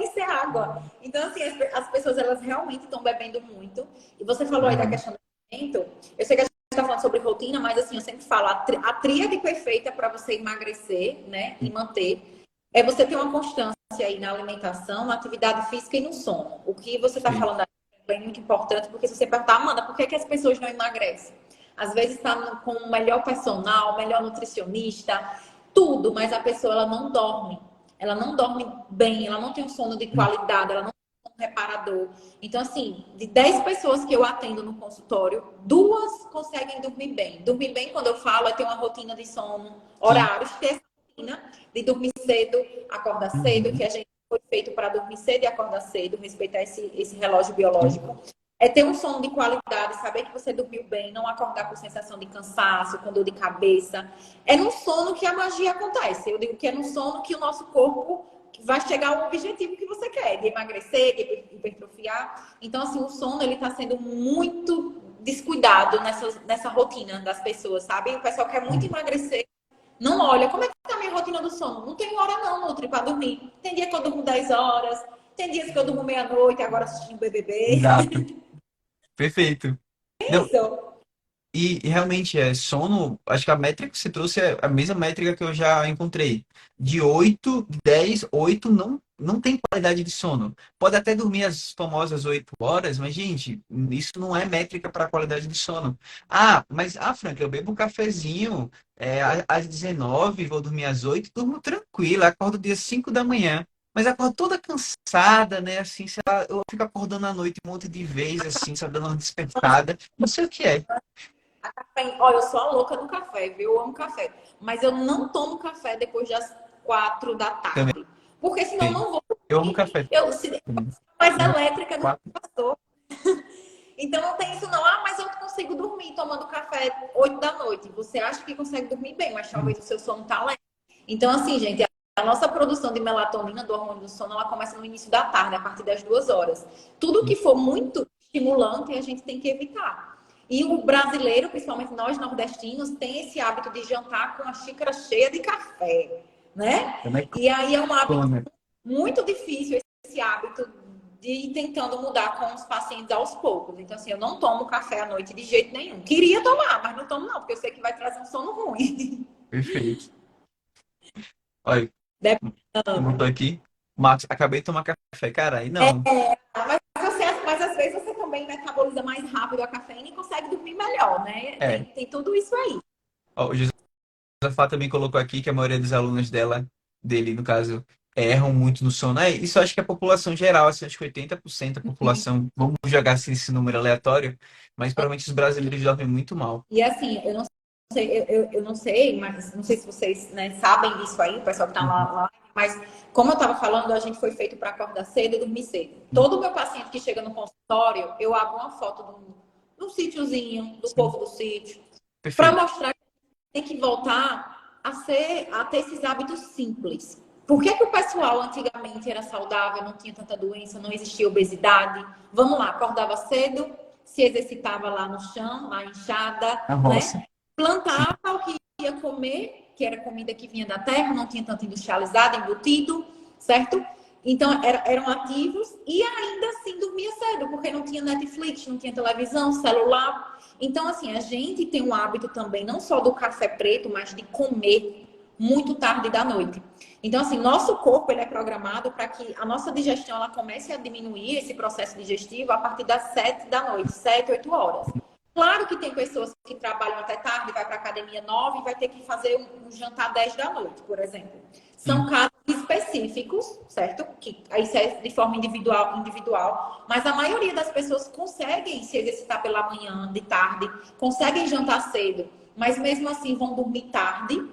isso, é água. Então, assim, as pessoas, elas realmente estão bebendo muito. E você falou aí da Uhum. questão do alimento. Eu sei que a gente está falando sobre rotina, mas assim, eu sempre falo, a tríade perfeita para você emagrecer, né, e manter, é você ter uma constância aí na alimentação, na atividade física e no sono. O que você está Perfeito. falando é muito importante, porque se você perguntar, Amanda, por que as pessoas não emagrecem? Às vezes está com o melhor personal, o melhor nutricionista, tudo, mas a pessoa ela não dorme. Ela não dorme bem, ela não tem um sono de qualidade, ela não tem um reparador. Então, assim, de 10 pessoas que eu atendo no consultório, duas conseguem dormir bem. Dormir bem, quando eu falo, é ter uma rotina de sono, Sim. horários, ter essa rotina de dormir cedo, acordar cedo, que Uhum. a gente foi feito para dormir cedo e acordar cedo, respeitar esse relógio Sim. biológico. É ter um sono de qualidade, saber que você dormiu bem, não acordar com sensação de cansaço, com dor de cabeça. É no sono que a magia acontece. Eu digo que é no sono que o nosso corpo vai chegar ao objetivo que você quer, de emagrecer, de hipertrofiar. Então, assim, o sono ele está sendo muito descuidado nessa rotina das pessoas, sabe? O pessoal quer muito emagrecer, não olha como é que tá a minha rotina do sono. Não tem hora não, Nutri, para dormir. Tem dia que eu durmo 10 horas, tem dias que eu durmo meia-noite, agora assistindo BBB. Exato. Perfeito. Não, Isso. e realmente é sono, acho que a métrica que você trouxe é a mesma métrica que eu já encontrei. De 8, 10, 8 não tem qualidade de sono. Pode até dormir as famosas 8 horas, mas, gente, isso não é métrica para qualidade de sono. Ah, mas, Frank, eu bebo um cafezinho às 19, vou dormir às 8, durmo tranquilo, acordo dia 5 da manhã. Mas acordo toda cansada, né? Assim, sei lá, eu fico acordando à noite um monte de vezes, assim, só dando uma despertada. Não sei o que é. Olha, eu sou a louca do café, viu? Eu amo café. Mas eu não tomo café depois das 4 da Também. tarde. Porque senão eu não vou Eu amo café. dormir. Eu, se, mais Não, elétrica do que quatro. pastor. Então não tem isso não. Ah, mas eu consigo dormir tomando café 8 da noite. Você acha que consegue dormir bem, mas talvez o seu sono tá lento. Então, assim, gente, a nossa produção de melatonina, do hormônio do sono, ela começa no início da tarde, a partir das 2 horas. Tudo que for muito estimulante, a gente tem que evitar. E o brasileiro, principalmente nós nordestinos, tem esse hábito de jantar com uma xícara cheia de café, né? Também E aí é um hábito come. muito difícil esse hábito de ir tentando mudar com os pacientes aos poucos. Então, assim, eu não tomo café à noite de jeito nenhum. Queria tomar, mas não tomo não, porque eu sei que vai trazer um sono ruim. Perfeito. Olha, Dependendo. botou aqui. Marcos, acabei de tomar café. Cara, aí É, não. mas às vezes você também metaboliza mais rápido a cafeína e consegue dormir melhor, né? É. Tem tudo isso aí. Ó, o Josafá também colocou aqui que a maioria dos alunos dele, no caso, erram muito no sono. É, isso eu acho que é a população geral, assim, acho que 80% da população, vamos jogar assim, esse número aleatório, mas provavelmente os brasileiros dormem muito mal. E assim, eu não sei, eu não sei, mas não sei se vocês, né, sabem disso aí, o pessoal que tá Uhum. lá, mas como eu estava falando, a gente foi feito para acordar cedo e dormir cedo. Todo meu paciente que chega no consultório, eu abro uma foto do sítiozinho, do Sim, povo do sítio, para perfeito. mostrar que tem que voltar a ter esses hábitos simples. Por que, que o pessoal antigamente era saudável, não tinha tanta doença, não existia obesidade? Vamos lá, acordava cedo, se exercitava lá no chão, na enxada, A né? roça. Sim. Plantava o que ia comer, que era comida que vinha da terra, não tinha tanto industrializado, embutido, certo? Então eram ativos e ainda assim dormia cedo, porque não tinha Netflix, não tinha televisão, celular. Então, assim, a gente tem um hábito também, não só do café preto, mas de comer muito tarde da noite. Então, assim, nosso corpo ele é programado para que a nossa digestão ela comece a diminuir esse processo digestivo a partir das 7 da noite, 7, 8 horas. Claro que tem pessoas que trabalham até tarde, vai para academia 9 e vai ter que fazer um jantar 10 da noite, por exemplo. São Sim. casos específicos, certo? Que aí isso é de forma individual, mas a maioria das pessoas conseguem se exercitar pela manhã, de tarde, conseguem jantar cedo, mas mesmo assim vão dormir tarde.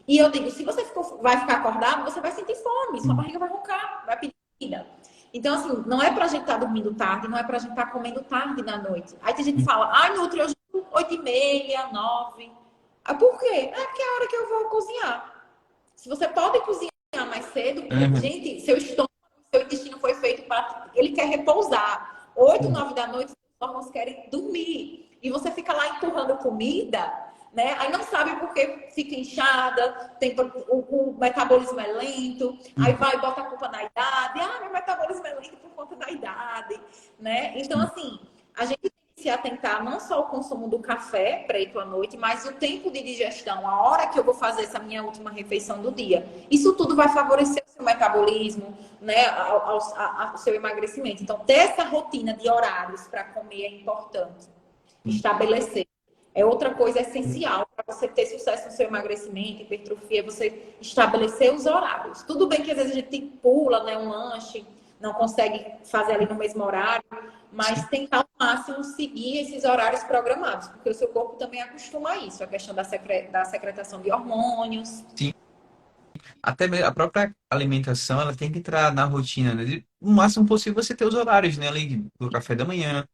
E eu digo, se você vai ficar acordado, você vai sentir fome, sua Sim. barriga vai roncar, vai pedir comida. Então, assim, não é pra gente estar dormindo tarde, não é pra gente estar comendo tarde na noite. Aí tem gente que fala, ai, Nutri, eu janto 8h30, 9. Ah, por quê? É porque é a hora que eu vou cozinhar. Se você pode cozinhar mais cedo, porque, Uhum. gente, seu estômago, seu intestino foi feito para. Ele quer repousar. 8, Sim. 9 da noite, os órgãos querem dormir. E você fica lá empurrando comida, né? Aí não sabe porque fica inchada, o metabolismo é lento, aí Uhum. vai e bota a culpa na idade. Ah, meu metabolismo é lento por conta da idade, né? Então, Sim. assim, a gente se atentar não só ao consumo do café preto à noite, mas o tempo de digestão, a hora que eu vou fazer essa minha última refeição do dia. Isso tudo vai favorecer o seu metabolismo, né, ao seu emagrecimento. Então, ter essa rotina de horários para comer é importante. Estabelecer. É outra coisa essencial para você ter sucesso no seu emagrecimento, hipertrofia, você estabelecer os horários. Tudo bem que às vezes a gente pula, né, um lanche, não consegue fazer ali no mesmo horário, mas Sim. tentar ao máximo seguir esses horários programados, porque o seu corpo também acostuma a isso, a questão da secretação de hormônios. Sim. Até mesmo a própria alimentação, ela tem que entrar na rotina, né? O máximo possível você ter os horários, né? Ali do café da manhã,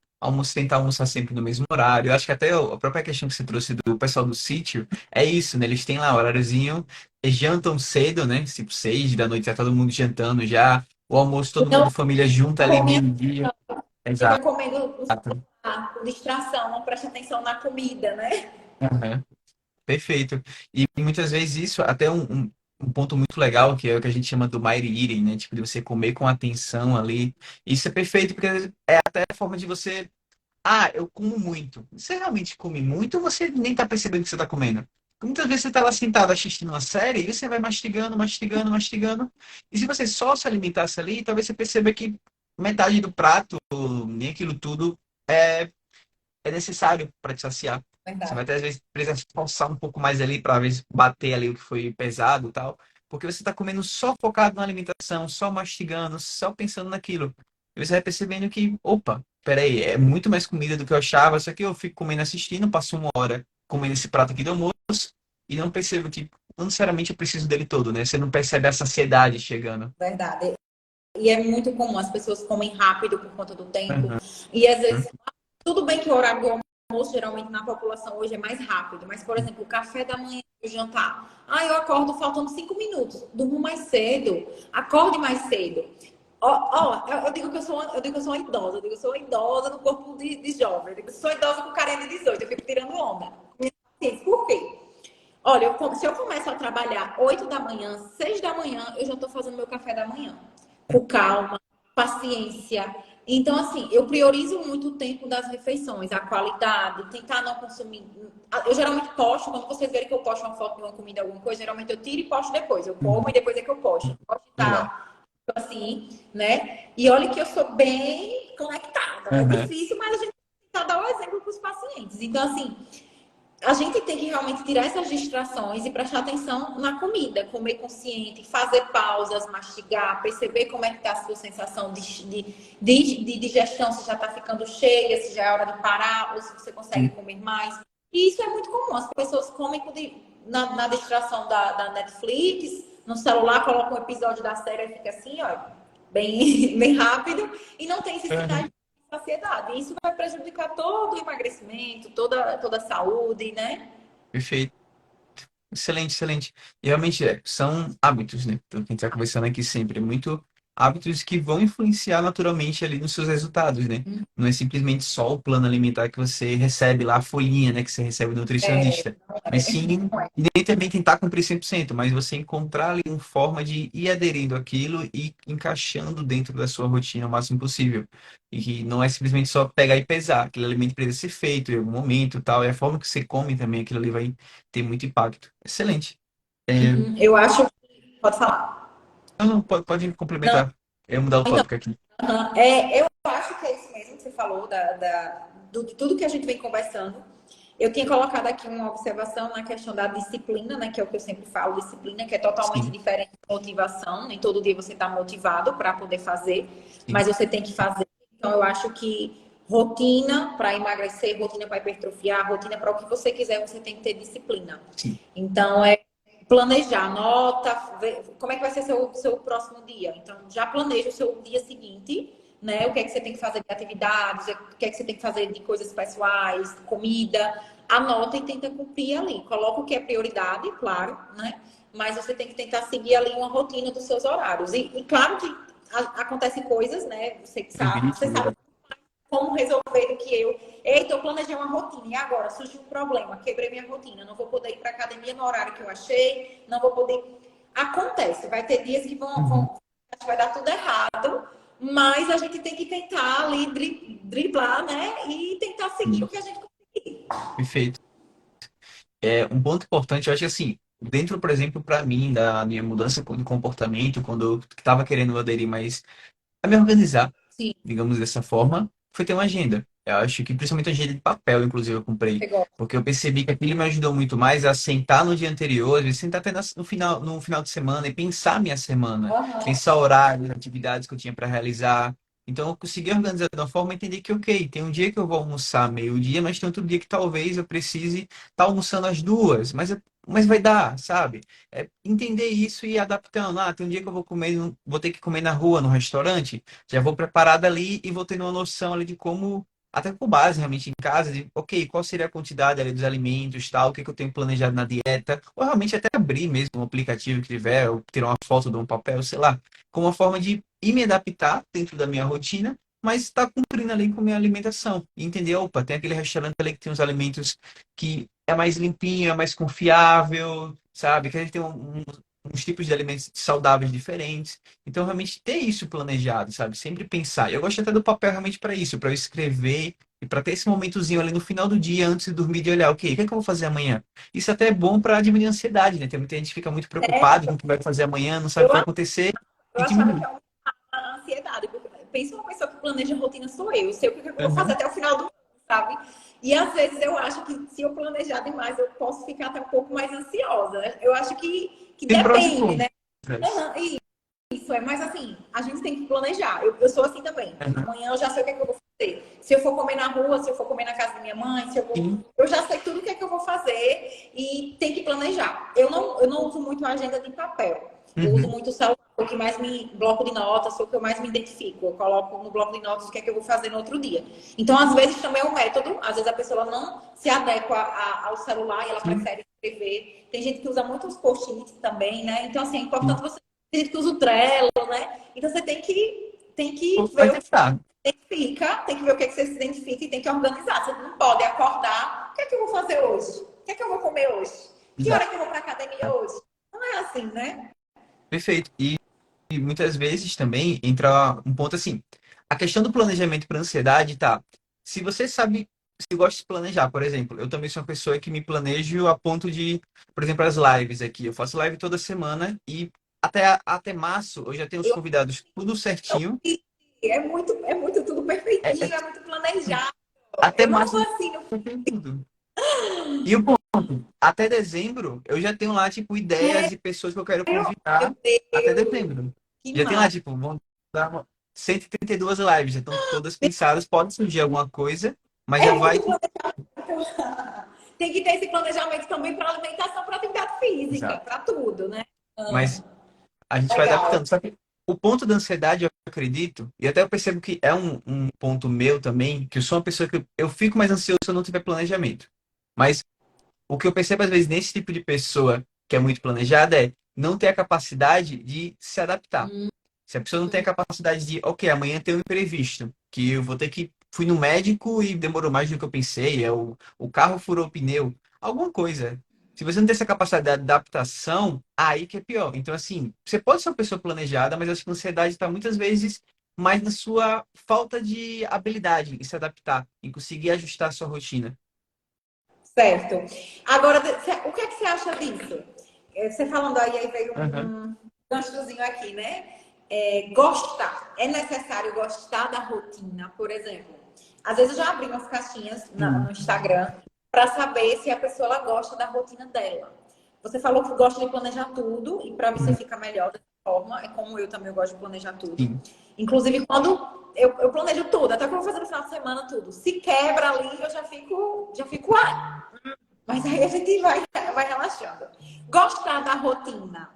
tentar almoçar sempre no mesmo horário. Eu acho que até a própria questão que você trouxe do pessoal do sítio é isso, né? Eles têm lá horáriozinho, eles jantam cedo, né? Tipo 6 da noite, já todo mundo jantando já. O almoço, todo Não mundo, família junta ali come, meio-dia. fica Exato. comendo o celular, com distração, não presta atenção na comida, né? Aham. Perfeito. E muitas vezes isso, até um ponto muito legal, que é o que a gente chama do mindful eating, né? Tipo, de você comer com atenção ali. Isso é perfeito, porque é até a forma de você. Ah, eu como muito. Você realmente come muito ou você nem tá percebendo que você tá comendo? Porque muitas vezes você tá lá sentado assistindo uma série e você vai mastigando, mastigando, mastigando. E se você só se alimentasse ali, talvez você perceba que metade do prato, nem aquilo tudo, é necessário para te saciar. Você vai Verdade. até às vezes precisar se forçar um pouco mais ali para ver bater ali o que foi pesado e tal, porque você está comendo só focado na alimentação, só mastigando, só pensando naquilo. E você vai percebendo que, opa, peraí, é muito mais comida do que eu achava, só que eu fico comendo assistindo, passo uma hora comendo esse prato aqui do almoço e não percebo que não necessariamente eu preciso dele todo, né? Você não percebe a saciedade chegando. Verdade. E é muito comum, as pessoas comem rápido por conta do tempo. Uhum. E às vezes, tudo bem que o horário do almoço, geralmente na população hoje é mais rápido, mas, por exemplo, o café da manhã e o jantar. Ah, eu acordo faltando 5 minutos. Durmo mais cedo, acorde mais cedo. Eu digo que eu sou uma idosa, eu digo que eu sou uma idosa no corpo de jovem, eu digo que eu sou idosa com carinha de 18, eu fico tirando onda. Por quê? Olha, se eu começo a trabalhar 8 da manhã, 6 da manhã, eu já estou fazendo meu café da manhã. Com calma, paciência. Então, assim, eu priorizo muito o tempo das refeições, a qualidade, tentar não consumir. Eu geralmente posto, quando vocês verem que eu posto uma foto de uma comida, alguma coisa, geralmente eu tiro e posto depois. Eu como e Uhum. depois é que eu posto. Eu gosto de Legal. estar assim, né? E olha que eu sou bem conectada. É Aham. difícil, mas a gente tenta dar o exemplo para os pacientes. Então, assim, a gente tem que realmente tirar essas distrações e prestar atenção na comida, comer consciente, fazer pausas, mastigar, perceber como é que está a sua sensação de digestão, se já está ficando cheia, se já é hora de parar, ou se você consegue Sim. comer mais. E isso é muito comum, as pessoas comem na distração da Netflix, no celular, colocam um episódio da série e fica assim, ó, bem, bem rápido, e não tem esse sinal Aham. de saciedade. Isso vai prejudicar todo o emagrecimento, toda a saúde, né? Perfeito. Excelente, excelente. E realmente são hábitos, né? Então, que a gente está conversando aqui sempre, muito hábitos que vão influenciar naturalmente ali nos seus resultados, né? Não é simplesmente só o plano alimentar que você recebe lá, a folhinha, né, que você recebe do É, nutricionista. Mas sim, não é. e nem também tentar cumprir 100%, mas você encontrar ali uma forma de ir aderindo àquilo e encaixando dentro da sua rotina o máximo possível. E que não é simplesmente só pegar e pesar, aquele alimento precisa ser feito em algum momento e tal, e a forma que você come também, aquilo ali vai ter muito impacto. Excelente. É, Eu acho que. Pode falar. não, não, pode Não, complementar. Eu ia mudar o então, tópico aqui. eu acho que é isso mesmo que você falou, de tudo que a gente vem conversando. Eu tinha colocado aqui uma observação na questão da disciplina, né? Que é o que eu sempre falo, disciplina, que é totalmente Sim, diferente de motivação. Nem todo dia você está motivado para poder fazer, sim, mas você tem que fazer. Então, eu acho que rotina para emagrecer, rotina para hipertrofiar, rotina para o que você quiser, você tem que ter disciplina. sim. Então, é planejar, anota, como é que vai ser seu próximo dia. Então, já planeja o seu dia seguinte, né? O que é que você tem que fazer de atividades, o que é que você tem que fazer de coisas pessoais, comida. Anota e tenta cumprir ali. Coloca o que é prioridade, claro, né? Mas você tem que tentar seguir ali uma rotina dos seus horários. E claro que acontecem coisas, né? Você Previsto, sabe né? como resolver do que eu. Eita, eu planejei uma rotina e agora surgiu um problema, quebrei minha rotina, não vou poder ir para academia no horário que eu achei, não vou poder. Acontece, vai ter dias que Uhum. acho que vai dar tudo errado, mas a gente tem que tentar ali driblar, né? E tentar seguir o Sim, que a gente conseguir. perfeito. É, um ponto importante, eu acho que assim, dentro, por exemplo, para mim, da minha mudança de comportamento, quando eu estava querendo aderir mais a me organizar, Sim, digamos dessa forma, foi ter uma agenda. Eu acho que principalmente a agenda de papel, inclusive, eu comprei. pegou. Porque eu percebi que aquilo me ajudou muito mais a sentar no dia anterior, às vezes sentar até no final de semana e pensar minha semana, Uhum. pensar horários, atividades que eu tinha para realizar. Então eu consegui organizar de uma forma e entender que, ok, tem um dia que eu vou almoçar meio-dia, mas tem outro dia que talvez eu precise estar almoçando às duas, mas vai dar, sabe? É entender isso e ir adaptando. Ah, tem um dia que eu vou comer, vou ter que comer na rua, no restaurante, já vou preparado ali e vou tendo uma noção ali de como, até com base realmente em casa, de, ok, qual seria a quantidade ali dos alimentos, tal, o que que eu tenho planejado na dieta, ou realmente até abrir mesmo um aplicativo que tiver, ou tirar uma foto de um papel, sei lá, com uma forma de ir me adaptar dentro da minha rotina, mas estar cumprindo ali com a minha alimentação. E entender, opa, tem aquele restaurante ali que tem os alimentos que é mais limpinho, é mais confiável, sabe? Que a gente tem uns tipos de alimentos saudáveis diferentes. Então, realmente ter isso planejado, sabe? Sempre pensar. Eu gosto até do papel realmente para isso, para eu escrever e para ter esse momentozinho ali no final do dia, antes de dormir, de olhar, ok, o que é que eu vou fazer amanhã? Isso até é bom para diminuir a ansiedade, né? Tem muita gente que fica muito preocupado com o que vai fazer amanhã, não sabe o Eu, que vai acontecer eu e achava que diminui. é uma ansiedade. Porque pensa uma pessoa que planeja a rotina sou eu. Eu sei o que eu vou fazer Uhum. até o final do ano, sabe? E às vezes eu acho que se eu planejar demais, eu posso ficar até um pouco mais ansiosa. Eu acho que Tem prós e depende, né? contras. Uhum, isso é, mas assim, a gente tem que planejar. Eu sou assim também. Uhum. Amanhã eu já sei o que é que eu vou fazer. Se eu for comer na rua, se eu for comer na casa da minha mãe, se eu vou. Sim. Eu já sei tudo o que é que eu vou fazer e tem que planejar. Eu não uso muito a agenda de papel. Eu uso Uhum. muito o celular, o que mais me. Bloco de notas, o que eu mais me identifico. Eu coloco no bloco de notas o que é que eu vou fazer no outro dia. Então, às vezes, também é um método. Às vezes a pessoa não se adequa ao celular e ela Sim. prefere escrever. Tem gente que usa muito os post-its também, né? Então, assim, é importante Sim. você. Tem gente que usa o Trello, né? Então você tem que tem que Vai ver o que testar. se identifica, tem que ver o que você se identifica e tem que organizar. Você não pode acordar, o que é que eu vou fazer hoje? O que é que eu vou comer hoje? Que hora Exato. que eu vou para academia hoje? Não é assim, né? Perfeito. E muitas vezes também entra um ponto assim. A questão do planejamento para ansiedade, tá? Se você sabe, se gosta de planejar, por exemplo, eu também sou uma pessoa que me planejo a ponto de, por exemplo, as lives aqui. Eu faço live toda semana e até março eu já tenho os Eu, convidados tudo certinho. é muito tudo É, é- perfeitinho, é muito planejado. até Eu não sou março assim, não. eu tenho tudo. E o ponto, até dezembro eu já tenho lá, tipo, ideias de pessoas que eu quero Meu convidar até Deus, dezembro. que Já tem lá, massa. tipo, vão dar 132 lives, já estão todas pensadas, pode surgir alguma coisa, mas já É vai. muito planejamento. Tem que ter esse planejamento também para alimentação, para atividade física, Exato. para tudo, né? Mas a gente vai Legal. adaptando. Só que o ponto da ansiedade, eu acredito, e até eu percebo que é um ponto meu também, que eu sou uma pessoa que eu fico mais ansioso se eu não tiver planejamento. Mas o que eu percebo às vezes nesse tipo de pessoa que é muito planejada é não ter a capacidade de se adaptar. Se a pessoa não tem a capacidade de, ok, amanhã tem um imprevisto, que eu vou ter que. Fui no médico e demorou mais do que eu pensei, o carro furou o pneu, alguma coisa. Se você não tem essa capacidade de adaptação, aí que é pior. Então, assim, você pode ser uma pessoa planejada, mas acho que a ansiedade está muitas vezes mais na sua falta de habilidade em se adaptar, em conseguir ajustar a sua rotina. Certo. Agora, o que é que você acha disso? Você falando aí veio Aham. um ganchozinho aqui, né? Gostar. É necessário gostar da rotina, por exemplo. Às vezes eu já abri umas caixinhas no Sim, Instagram para saber se a pessoa ela gosta da rotina dela. Você falou que gosta de planejar tudo e para você ficar melhor dessa forma, é como eu também gosto de planejar tudo. sim. Inclusive, quando eu planejo tudo, até que eu vou fazer no final de semana tudo. Se quebra ali, eu já fico, mas aí a gente vai relaxando. Gostar da rotina,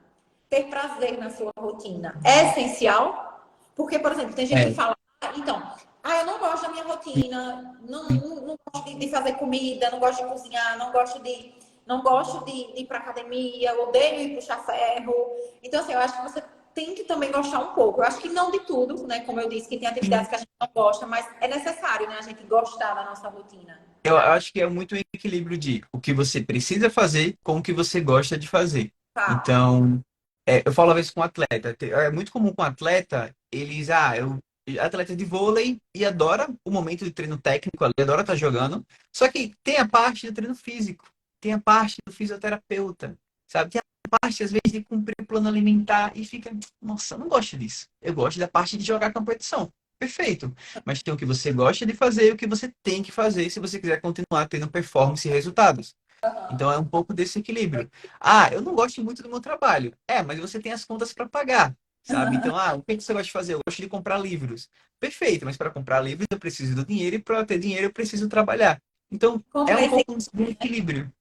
ter prazer na sua rotina, é essencial? Porque, por exemplo, tem gente que É, fala, então, eu não gosto da minha rotina, não gosto de fazer comida, não gosto de cozinhar, não gosto de ir para academia, odeio ir puxar ferro. Então, assim, eu acho que você tem que também gostar um pouco. Eu acho que não de tudo, né? Como eu disse, que tem atividades que a gente não gosta, mas é necessário, né? A gente gostar da nossa rotina. eu acho que é muito o equilíbrio de o que você precisa fazer com o que você gosta de fazer. Tá. Então, eu falo às vezes com atleta. É muito comum com atleta, eles, atleta de vôlei e adora o momento de treino técnico ali, adora estar jogando. Só que tem a parte do treino físico, tem a parte do fisioterapeuta, sabe? Tem a parte, às vezes, de cumprir o plano alimentar e fica, nossa, eu não gosto disso. Eu gosto da parte de jogar competição. Perfeito. Mas tem o que você gosta de fazer e o que você tem que fazer se você quiser continuar tendo performance e resultados. Então é um pouco desse equilíbrio. Eu não gosto muito do meu trabalho. Mas você tem as contas para pagar, sabe? Então, o que você gosta de fazer? Eu gosto de comprar livros. Perfeito, mas para comprar livros eu preciso do dinheiro e para ter dinheiro eu preciso trabalhar. Então, é Encontrei um esse, pouco de equilíbrio.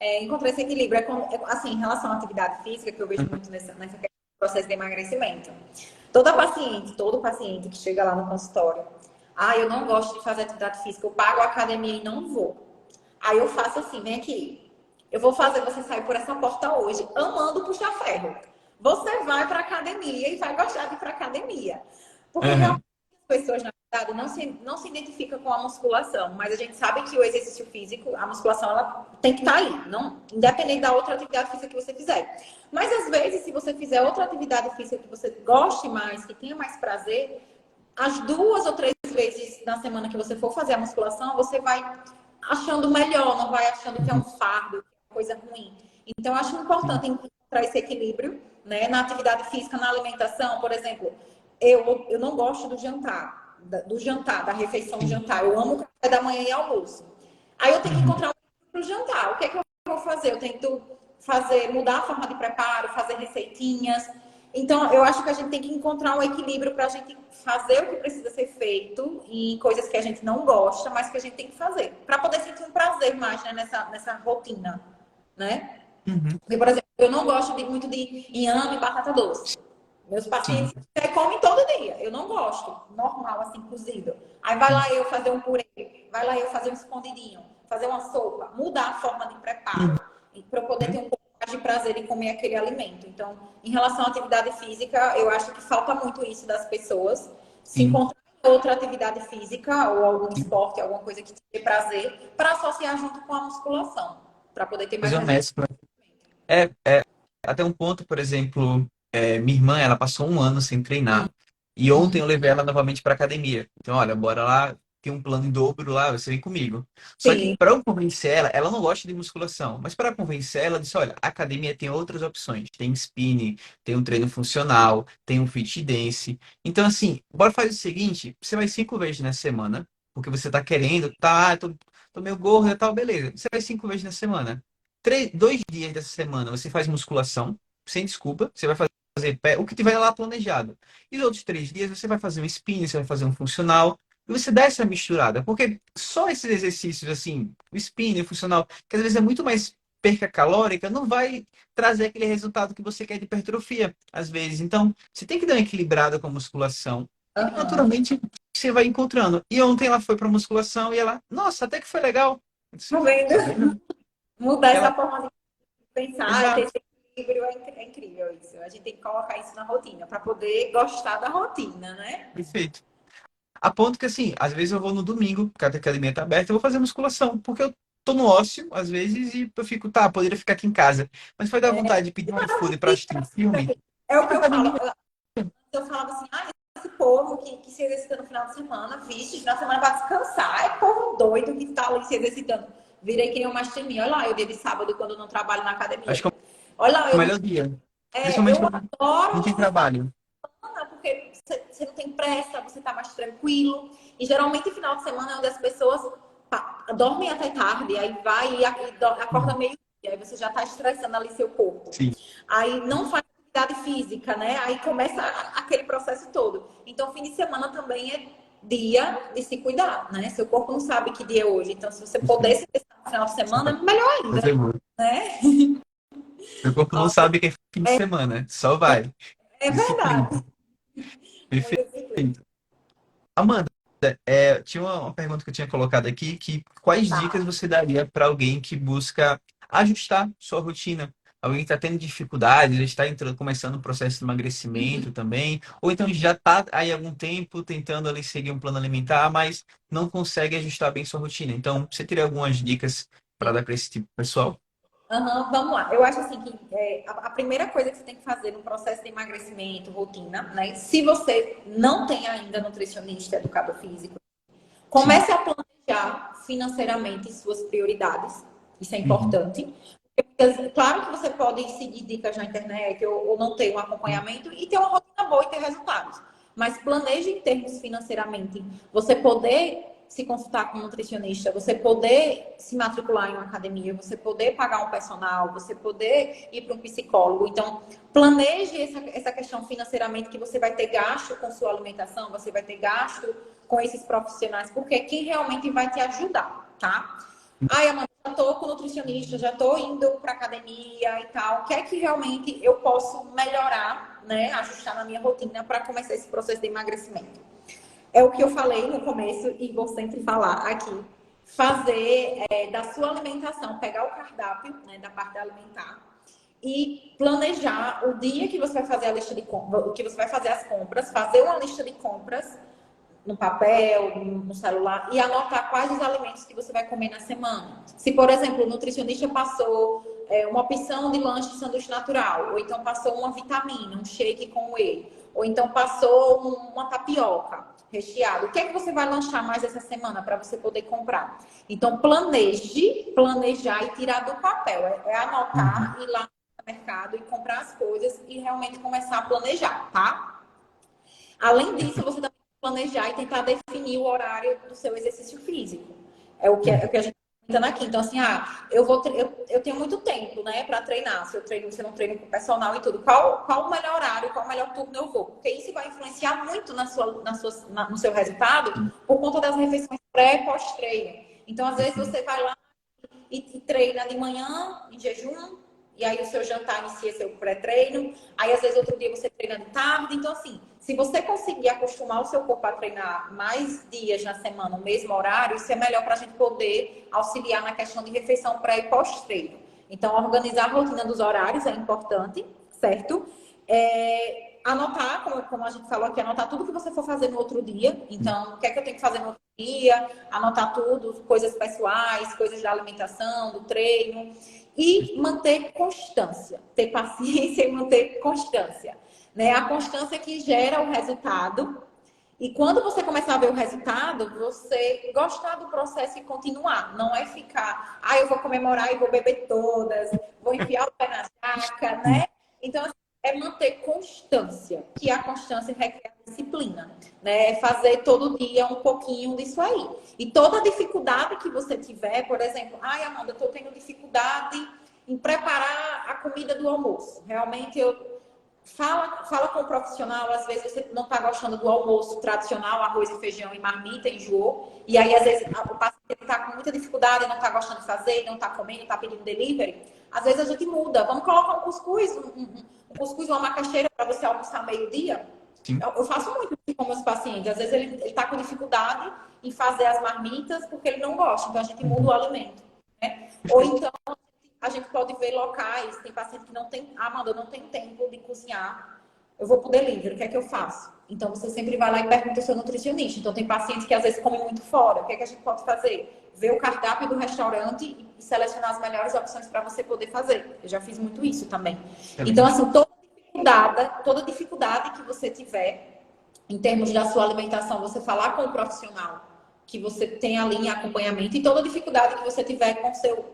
encontrei esse equilíbrio. Assim, em relação à atividade física, que eu vejo muito nessa questão do processo de emagrecimento. Todo paciente que chega lá no consultório, eu não gosto de fazer atividade física, eu pago a academia e não vou. Aí eu faço assim, vem aqui. Eu vou fazer você sair por essa porta hoje, amando puxar ferro. Você vai para academia e vai gostar de ir para academia. Porque realmente Aham. as pessoas, na verdade, não se identificam com a musculação, mas a gente sabe que o exercício físico, a musculação, ela tem que estar aí, não, independente da outra atividade física que você fizer. Mas às vezes, se você fizer outra atividade física que você goste mais, que tenha mais prazer, as 2 ou 3 vezes na semana que você for fazer a musculação, você vai achando melhor, não vai achando que é um Uhum. fardo, que é uma coisa ruim. Então, eu acho importante encontrar esse equilíbrio, né? Na atividade física, na alimentação, por exemplo, eu não gosto do jantar, da refeição Sim. jantar. Eu amo café da manhã e almoço. Aí eu tenho que Uhum. encontrar um equilíbrio pro jantar. O que é que eu vou fazer? Eu tento mudar a forma de preparo, fazer receitinhas. Então, eu acho que a gente tem que encontrar um equilíbrio para a gente fazer o que precisa ser feito em coisas que a gente não gosta, mas que a gente tem que fazer, para poder sentir um prazer mais, né, nessa rotina, né? Uhum. Porque, por exemplo, eu não gosto muito de inhame e batata doce. Meus Sim. pacientes comem todo dia. Eu não gosto. Normal, assim, cozido. Aí vai Sim. lá eu fazer um purê, vai lá eu fazer um escondidinho, fazer uma sopa, mudar a forma de preparo, para eu poder ter um pouco mais de prazer em comer aquele alimento. Então, em relação à atividade física, eu acho que falta muito isso das pessoas. se Sim. encontrar em outra atividade física ou algum esporte, alguma coisa que te dê prazer, para associar junto com a musculação, para poder ter mais Fazer uma resultado. mescla. É até um ponto, por exemplo, minha irmã, ela passou um ano sem treinar e ontem eu levei ela novamente para academia. Então, olha, bora lá, tem um plano em dobro lá, você vem comigo. Só que Sim. para eu convencer ela, ela não gosta de musculação, mas para convencer ela, eu disse, olha, a academia tem outras opções, tem spinning, tem um treino funcional, tem um fit dance. Então, assim, bora fazer o seguinte, você vai 5 vezes na semana, porque você tá querendo, tá, tô meio gordo e tal, beleza. Você vai 5 vezes na semana. 2 dias dessa semana você faz musculação, sem desculpa, você vai fazer pé, o que tiver lá planejado. E os outros 3 dias você vai fazer um spinning, você vai fazer um funcional, e você dá essa misturada, porque só esses exercícios, assim, o spinning, o funcional, que às vezes é muito mais perca calórica, não vai trazer aquele resultado que você quer de hipertrofia, às vezes. Então, você tem que dar uma equilibrada com a musculação, e Aham. naturalmente você vai encontrando. E ontem ela foi para musculação e ela, nossa, até que foi legal. Eu disse, Tá vendo? tá vendo? Mudar essa Ela, forma de pensar e ter exato. esse equilíbrio é incrível isso. A gente tem que colocar isso na rotina para poder gostar da rotina, né? Perfeito. A ponto que, assim, às vezes eu vou no domingo, porque a academia tá aberta, eu vou fazer musculação, porque eu tô no ócio, às vezes, e eu fico, tá, poderia ficar aqui em casa. Mas foi dar vontade de pedir um iFood pra assistir um filme, É o e que pra eu falo. academia. Eu falava assim, ah, esse povo que se exercita no final de semana, vixe, final de semana para descansar, é povo doido que tá ali se exercitando. Virei que nem uma streaminha. Olha lá, eu dia de sábado, quando eu não trabalho na Acho que academia. é Olha lá, o melhor dia. Principalmente eu quando adoro não tem os trabalho. porque você não tem pressa, você tá mais tranquilo. E geralmente final de semana é onde as pessoas dormem até tarde, aí vai e acorda Uhum. meio-dia, aí você já tá estressando ali seu corpo. Sim, Aí não faz atividade física, né? Aí começa aquele processo todo. Então, fim de semana também é dia de se cuidar, né? Seu corpo não sabe que dia é hoje. Então, se você puder perfeito. se testar no final de Você semana, pode melhor ainda, fazer muito. né? Meu corpo não sabe que é fim de semana, só vai. É Disciplina. verdade. Muita disciplina. Perfeito. Amanda, tinha uma pergunta que eu tinha colocado aqui, que quais dicas você daria para alguém que busca ajustar sua rotina? Alguém que está tendo dificuldades, já está entrando, começando o processo de emagrecimento também, ou então já está aí há algum tempo tentando ali seguir um plano alimentar, mas não consegue ajustar bem sua rotina. Então, você teria algumas dicas para dar para esse tipo de pessoal? Aham, vamos lá. Eu acho assim que a primeira coisa que você tem que fazer no processo de emagrecimento, rotina, né? Se você não tem ainda nutricionista, educador físico, Sim. comece a planejar financeiramente suas prioridades. Isso é Uhum. importante. Porque, claro que você pode seguir dicas na internet ou não ter um acompanhamento e ter uma rotina boa e ter resultados. Mas planeje em termos financeiramente. Você poder se consultar com um nutricionista, você poder se matricular em uma academia, você poder pagar um personal, você poder ir para um psicólogo. Então, planeje essa questão financeiramente que você vai ter gasto com sua alimentação, você vai ter gasto com esses profissionais, porque é quem realmente vai te ajudar, tá? Ai, Amanda, já tô com nutricionista, já tô indo para academia e tal. O que é que realmente eu posso melhorar, né? Ajustar na minha rotina para começar esse processo de emagrecimento? É o que eu falei no começo e vou sempre falar aqui. Fazer da sua alimentação, pegar o cardápio, né, da parte alimentar e planejar o dia que você vai fazer a lista de compras, o que você vai fazer as compras, fazer uma lista de compras no papel, no celular e anotar quais os alimentos que você vai comer na semana. Se, por exemplo, o nutricionista passou uma opção de lanche sanduíche natural, ou então passou uma vitamina, um shake com whey, ou então passou uma tapioca recheada. O que é que você vai lanchar mais essa semana para você poder comprar? Então, planejar e tirar do papel. É Uhum. anotar, ir lá no mercado e comprar as coisas e realmente começar a planejar, tá? Além disso, você também planejar e tentar definir o horário do seu exercício físico. É o que a gente está tentando aqui. Então, assim, eu tenho muito tempo, né, para treinar. Se eu não treino com personal e tudo, qual o melhor horário, qual o melhor turno eu vou? Porque isso vai influenciar muito no seu resultado por conta das refeições pré e pós-treino. Então, às vezes, você vai lá e treina de manhã, em jejum, e aí o seu jantar inicia seu pré-treino, aí às vezes outro dia você treina de tarde. Então, assim, se você conseguir acostumar o seu corpo a treinar mais dias na semana, no mesmo horário, isso é melhor para a gente poder auxiliar na questão de refeição pré e pós-treino. Então, organizar a rotina dos horários é importante, certo? anotar, como a gente falou aqui, anotar tudo que você for fazer no outro dia. Então, o que é que eu tenho que fazer no outro dia? Anotar tudo, coisas pessoais, coisas da alimentação, do treino. E manter constância. Ter paciência e manter constância. Né? A constância que gera o resultado. E quando você começar a ver o resultado, você gostar do processo e continuar. Não é ficar, eu vou comemorar e vou beber todas, vou enfiar o pé na jaca, né? Então, assim, é manter constância, que a constância requer disciplina, né? É fazer todo dia um pouquinho disso aí. E toda dificuldade que você tiver, por exemplo, Amanda, eu estou tendo dificuldade em preparar a comida do almoço. Realmente Fala com o profissional, às vezes você não está gostando do almoço tradicional, arroz e feijão e marmita, enjoou. E aí, às vezes, o paciente está com muita dificuldade, não está gostando de fazer, não está comendo, está pedindo delivery. Às vezes a gente muda. Vamos colocar um cuscuz, um cuscuz, uma macaxeira para você almoçar meio-dia. Sim. Eu faço muito isso com meus pacientes. Às vezes ele está com dificuldade em fazer as marmitas porque ele não gosta. Então a gente muda o alimento. Né? Ou então a gente pode ver locais, tem paciente que não tem, Amanda, eu não tenho tempo de cozinhar, eu vou pro delivery, o que é que eu faço? Então você sempre vai lá e pergunta ao seu nutricionista. Então tem pacientes que às vezes comem muito fora, o que é que a gente pode fazer? Ver o cardápio do restaurante e selecionar as melhores opções para você poder fazer. Eu já fiz muito isso também. Então, assim, toda dificuldade que você tiver em termos da sua alimentação, você falar com o profissional que você tem ali em acompanhamento e toda dificuldade que você tiver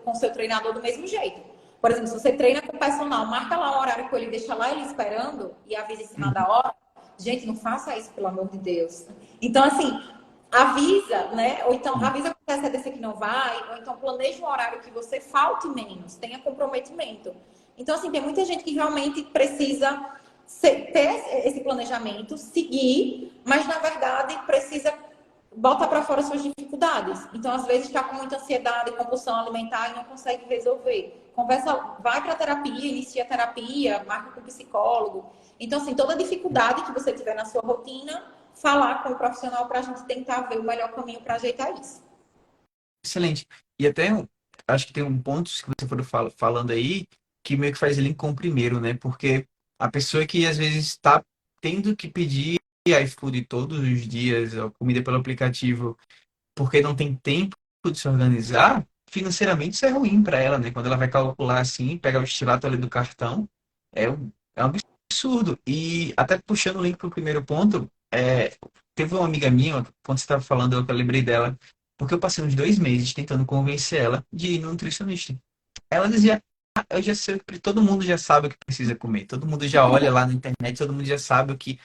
com seu treinador do mesmo jeito. Por exemplo, se você treina com o personal, marca lá um horário com ele, deixa lá ele esperando e avisa em cima da hora. Gente, não faça isso, pelo amor de Deus. Então, assim, avisa, né? Ou então avisa para o CDC que não vai, ou então planeja um horário que você falte menos, tenha comprometimento. Então, assim, tem muita gente que realmente precisa ter esse planejamento, seguir, mas na verdade precisa botar para fora suas dificuldades. Então, às vezes, está com muita ansiedade, compulsão alimentar e não consegue resolver. Conversa, vai para terapia, inicia terapia, marca com o psicólogo. Então, assim, toda dificuldade que você tiver na sua rotina, falar com o profissional para a gente tentar ver o melhor caminho para ajeitar isso. Excelente. E até acho que tem um ponto que você for falando aí que meio que faz link com o primeiro, né? Porque a pessoa que às vezes está tendo que pedir iFood todos os dias, a comida pelo aplicativo, porque não tem tempo de se organizar, financeiramente isso é ruim para ela, né? Quando ela vai calcular assim, pega o extrato ali do cartão, é um absurdo. E até puxando o link para o primeiro ponto, teve uma amiga minha, quando você estava falando, eu lembrei dela, porque eu passei uns 2 meses tentando convencer ela de ir no nutricionista. Ela dizia, eu já sei, todo mundo já sabe o que precisa comer, todo mundo já olha lá na internet, todo mundo já sabe que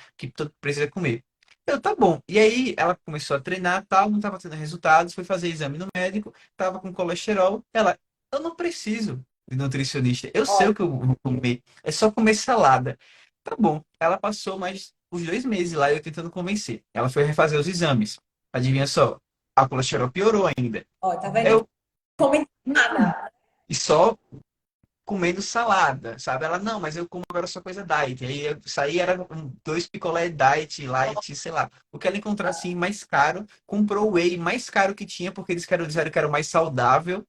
precisa comer. Eu, tá bom. E aí ela começou a treinar, tal, não estava tendo resultados, foi fazer exame no médico, estava com colesterol. Ela, eu não preciso de nutricionista, eu sei o que eu vou comer, é só comer salada. Tá bom. Ela passou mais os 2 meses lá, eu tentando convencer. Ela foi refazer os exames. Adivinha só, a colesterol piorou ainda. Ó, tá vendo? Eu, Não come nada. e só comendo salada, sabe? Ela, não, mas eu como agora só coisa diet. Aí eu saí, era 2 picolé diet, light, sei lá. O que ela encontrou assim mais caro, comprou o whey mais caro que tinha, porque eles disseram que era o mais saudável,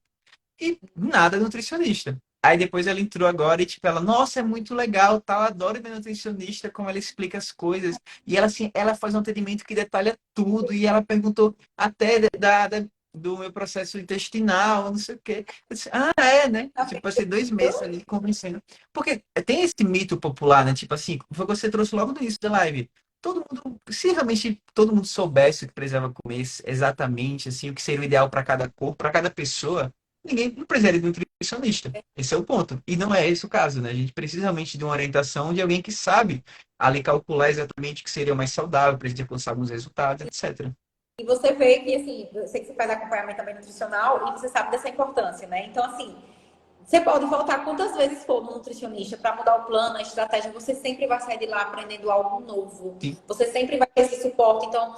e nada nutricionista. Aí depois ela entrou agora e, tipo, ela, nossa, é muito legal, tal, adoro minha nutricionista, como ela explica as coisas. E ela, assim, ela faz um atendimento que detalha tudo, e ela perguntou até do meu processo intestinal, não sei o quê. Eu disse, é, né? Tipo, passei 2 meses ali convencendo. Porque tem esse mito popular, né? Tipo assim, foi o que você trouxe logo no início da live. Todo mundo, se realmente todo mundo soubesse o que precisava comer exatamente, assim, o que seria o ideal para cada corpo, para cada pessoa, ninguém não precisaria de um nutricionista. Esse é o ponto. E não é esse o caso, né? A gente precisa realmente de uma orientação de alguém que sabe ali calcular exatamente o que seria mais saudável para a gente alcançar alguns resultados, etc. E você vê que, assim, eu sei que você faz acompanhamento também nutricional e você sabe dessa importância, né? Então, assim, você pode voltar quantas vezes for no nutricionista para mudar o plano, a estratégia, você sempre vai sair de lá aprendendo algo novo. Sim. Você sempre vai ter esse suporte. Então,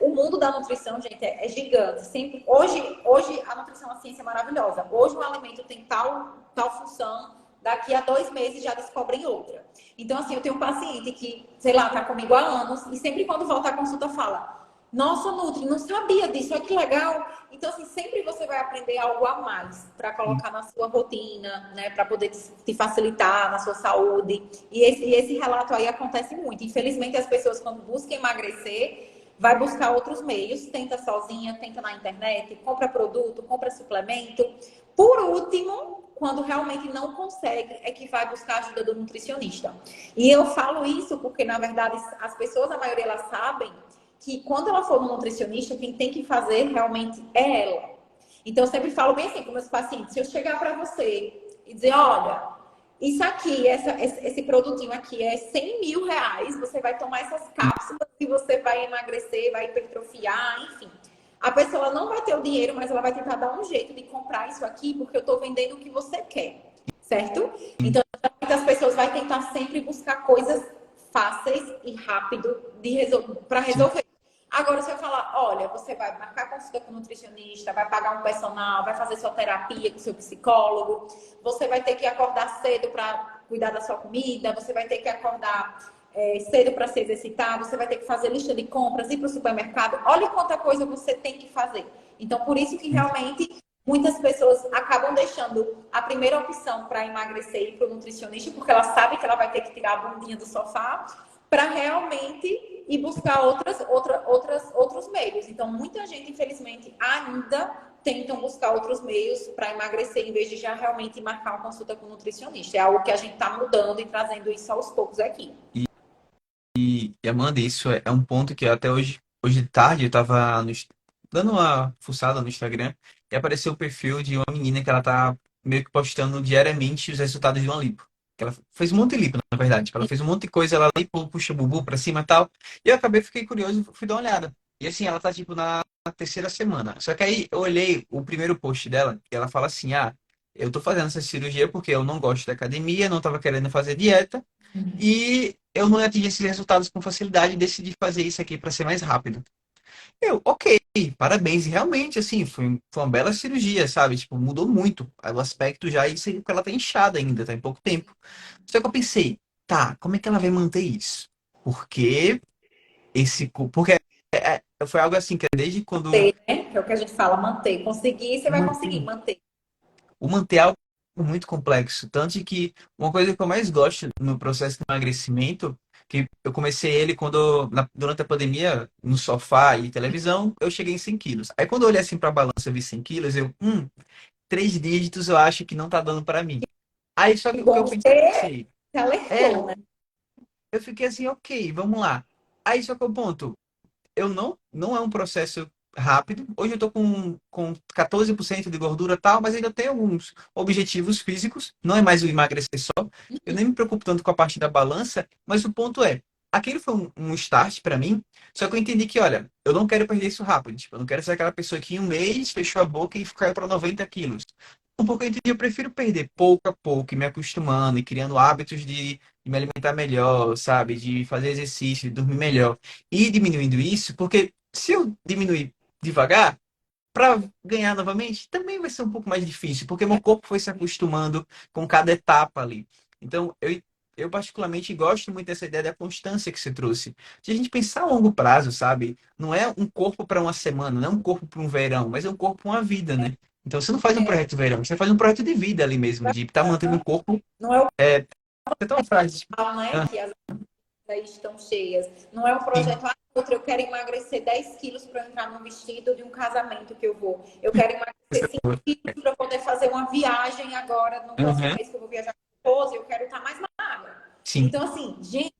o mundo da nutrição, gente, é gigante. Sempre, hoje a nutrição, a ciência é maravilhosa. Hoje o alimento tem tal função, daqui a 2 meses já descobrem outra. Então, assim, eu tenho um paciente que, sei lá, tá comigo há anos e sempre quando volta à consulta fala: Nossa, Nutri, não sabia disso, olha que legal. Então, assim, sempre você vai aprender algo a mais para colocar na sua rotina, né? Para poder te facilitar na sua saúde. E esse relato aí acontece muito. Infelizmente, as pessoas, quando buscam emagrecer, vai buscar outros meios, tenta sozinha, tenta na internet, compra produto, compra suplemento. Por último, quando realmente não consegue, é que vai buscar a ajuda do nutricionista. E eu falo isso porque, na verdade, as pessoas, a maioria, elas sabem que quando ela for no nutricionista, quem tem que fazer realmente é ela. Então, eu sempre falo bem assim com meus pacientes: se eu chegar para você e dizer, olha, isso aqui, esse produtinho aqui é 100 mil reais, você vai tomar essas cápsulas e você vai emagrecer, vai hipertrofiar, enfim. A pessoa não vai ter o dinheiro, mas ela vai tentar dar um jeito de comprar isso aqui, porque eu estou vendendo o que você quer, certo? Então, as pessoas vão tentar sempre buscar coisas fáceis e rápido para Sim. resolver. Agora, se eu falar, olha, você vai marcar consulta com o nutricionista, vai pagar um personal, vai fazer sua terapia com seu psicólogo, você vai ter que acordar cedo para cuidar da sua comida, você vai ter que acordar cedo para se exercitar, você vai ter que fazer lista de compras, ir para o supermercado. Olha quanta coisa você tem que fazer. Então, por isso que realmente muitas pessoas acabam deixando a primeira opção para emagrecer e ir para o nutricionista, porque ela sabe que ela vai ter que tirar a bundinha do sofá para realmente ir buscar outros meios. Então, muita gente, infelizmente, ainda tentam buscar outros meios para emagrecer, em vez de já realmente marcar uma consulta com o nutricionista. É algo que a gente está mudando e trazendo isso aos poucos aqui. E Amanda, isso é um ponto que até hoje de tarde eu tava dando uma fuçada no Instagram e apareceu o perfil de uma menina que ela tá meio que postando diariamente os resultados de uma lipo. Que ela fez um monte de lipo, na verdade. Tipo, ela fez um monte de coisa, ela lipo, puxa bubu pra cima e tal. E eu acabei, fiquei curioso e fui dar uma olhada. E assim, ela tá tipo na terceira semana. Só que aí eu olhei o primeiro post dela e ela fala assim: ah, eu tô fazendo essa cirurgia porque eu não gosto da academia, não tava querendo fazer dieta. E eu não atingi esses resultados com facilidade e decidi fazer isso aqui para ser mais rápido. Eu, ok, parabéns. E realmente, assim, foi uma bela cirurgia, sabe? Tipo, mudou muito o aspecto já, e isso aí porque ela tá inchada ainda, tá em pouco tempo. Só que eu pensei, tá, como é que ela vai manter isso? Porque porque foi algo assim, que é desde quando Manter, né? Que é o que a gente fala, manter. Conseguir, você vai conseguir manter. manter. O manter é algo muito complexo. Tanto de que uma coisa que eu mais gosto no processo de emagrecimento, que eu comecei ele durante a pandemia, no sofá e televisão, eu cheguei em 100 quilos. Aí quando eu olhei assim para a balança, eu vi 100 quilos, três dígitos eu acho que não tá dando para mim. Aí só Que que o que bom eu que você pensei, se é, alertou, né? eu fiquei assim, ok, vamos lá. Aí só que o ponto, eu não é um processo rápido. Hoje eu tô com 14% de gordura e tal, mas ainda tenho alguns objetivos físicos. Não é mais o emagrecer só. Eu nem me preocupo tanto com a parte da balança, mas o ponto é, aquele foi um start para mim, só que eu entendi que, olha, eu não quero perder isso rápido. Tipo, eu não quero ser aquela pessoa que em um mês fechou a boca e caiu para 90 quilos. Um pouco eu entendi, eu prefiro perder pouco a pouco, e me acostumando e criando hábitos de me alimentar melhor, sabe? De fazer exercício, de dormir melhor e diminuindo isso, porque se eu diminuir devagar, para ganhar novamente, também vai ser um pouco mais difícil, porque meu corpo foi se acostumando com cada etapa ali. Então, eu particularmente gosto muito dessa ideia da constância que você trouxe. De a gente pensar a longo prazo, sabe? Não é um corpo para uma semana, não é um corpo para um verão, mas é um corpo para uma vida, né? Então, você não faz um É, projeto verão, você faz um projeto de vida ali mesmo, de estar mantendo o corpo. não é o É, tem uma frase, tipo, mal, né? ah, Que as aí estão cheias. Não é um sim, projeto, outro, eu quero emagrecer 10 quilos para entrar num vestido de um casamento que eu vou. Eu quero emagrecer 5 quilos para poder fazer uma viagem agora, no próximo uhum, mês que eu vou viajar com a esposa, eu quero estar mais magra. sim, Então, assim, gente,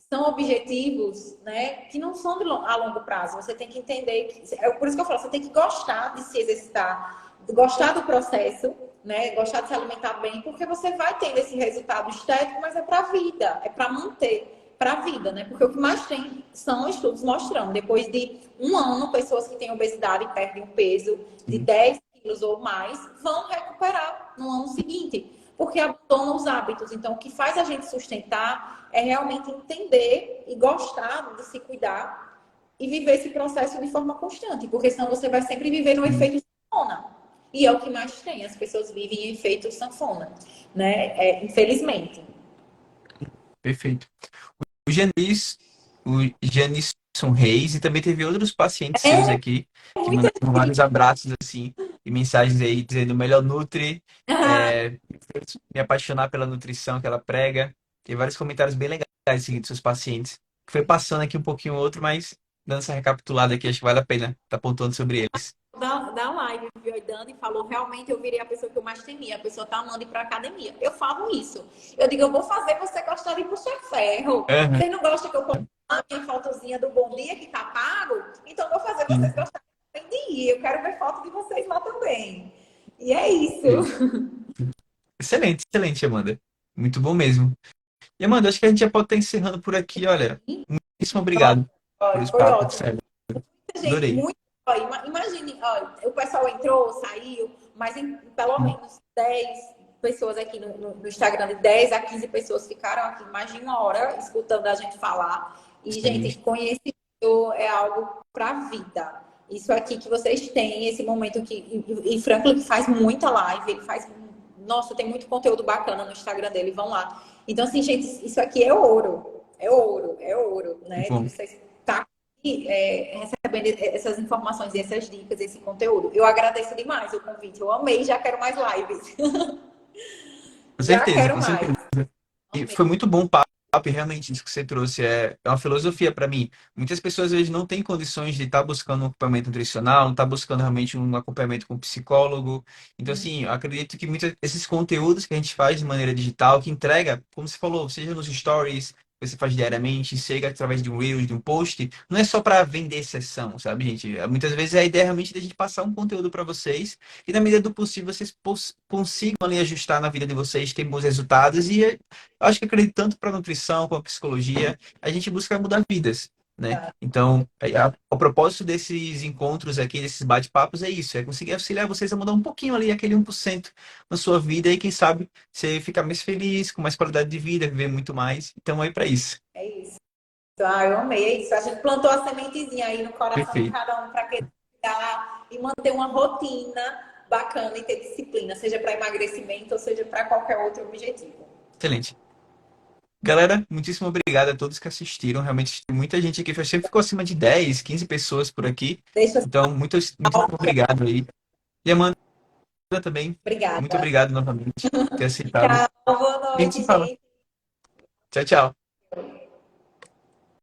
são objetivos, né, que não são a longo prazo. Você tem que entender, é por isso que eu falo, você tem que gostar de se exercitar, gostar do processo, né, gostar de se alimentar bem, porque você vai tendo esse resultado estético, mas é para a vida, é para manter para a vida, né? Porque o que mais tem são estudos mostrando, depois de um ano, pessoas que têm obesidade e perdem o peso de sim. 10 quilos ou mais vão recuperar no ano seguinte, porque abandonam os hábitos. Então, o que faz a gente sustentar é realmente entender e gostar de se cuidar e viver esse processo de forma constante, porque senão você vai sempre viver no Sim. efeito sanfona. E é o que mais tem, as pessoas vivem em efeito sanfona, né? Infelizmente. Perfeito. O Genis. o Janisson Reis, e também teve outros pacientes seus É aqui que muita mandaram vários abraços assim e mensagens aí dizendo melhor Nutri, me fez me apaixonar pela nutrição que ela prega. Tem vários comentários bem legais assim, dos seus pacientes. Foi passando aqui um pouquinho outro, mas dando essa recapitulada aqui, acho que vale a pena estar pontuando sobre eles. da live, viu? E Dani falou, realmente eu virei a pessoa que eu mais temia. A pessoa tá amando ir pra academia. Eu falo isso. Eu digo, eu vou fazer você gostar de puxar ferro. Aham, Vocês não gostam que eu ponha a minha fotozinha do Bom Dia que tá pago? Então eu vou fazer vocês sim, gostarem de ir. Eu quero ver foto de vocês lá também. E é isso. sim. Excelente, excelente, Amanda. Muito bom mesmo. E, Amanda, acho que a gente já pode estar encerrando por aqui. Olha, muitíssimo obrigado por esse Foi papo, ótimo. sério. Gente, Adorei. muito. Ó, imagine, ó, o pessoal entrou, saiu, mas pelo menos 10 pessoas aqui no Instagram, de 10 a 15 pessoas ficaram aqui mais de uma hora escutando a gente falar. E, Sim, gente, conhecimento é algo para a vida. Isso aqui que vocês têm, esse momento que. E Franklin que faz muita live, ele faz. Nossa, tem muito conteúdo bacana no Instagram dele, vão lá. Então, assim, gente, isso aqui é ouro. É ouro, é ouro, né? De bom. vocês estar recebendo essas informações e essas dicas, esse conteúdo. Eu agradeço demais o convite. Eu amei, já quero mais lives. Com Já certeza, quero com mais. certeza. E foi muito bom o papo, e realmente isso que você trouxe é uma filosofia para mim. Muitas pessoas às vezes não têm condições de estar buscando um acompanhamento nutricional, não estar buscando realmente um acompanhamento com um psicólogo. Então, assim, eu acredito que muitos esses conteúdos que a gente faz de maneira digital, que entrega, como você falou, seja nos stories, que você faz diariamente, seja através de um Reels, de um post, não é só para vender sessão, sabe, gente? Muitas vezes a ideia é realmente da gente passar um conteúdo para vocês e, na medida do possível, vocês consigam ali ajustar na vida de vocês, ter bons resultados e acho que acredito tanto para a nutrição como a psicologia, a gente busca mudar vidas, né? Então, o propósito desses encontros aqui, desses bate-papos é isso, é conseguir auxiliar vocês a mudar um pouquinho ali, aquele 1% na sua vida e quem sabe você ficar mais feliz, com mais qualidade de vida, viver muito mais. Então, é para isso. É isso. Ah, eu amei, é isso. A gente plantou a sementezinha aí no coração de Perfeito. cada um para criar e manter uma rotina bacana e ter disciplina, seja para emagrecimento ou seja para qualquer outro objetivo. Excelente. Galera, muitíssimo obrigado a todos que assistiram. Realmente, muita gente aqui, sempre ficou acima de 10, 15 pessoas por aqui. Deixa Então, muito obrigado aí. E Amanda também, muito Obrigada. obrigado novamente por ter aceitado. Tchau, boa A gente se noite, fala. gente. Tchau, tchau.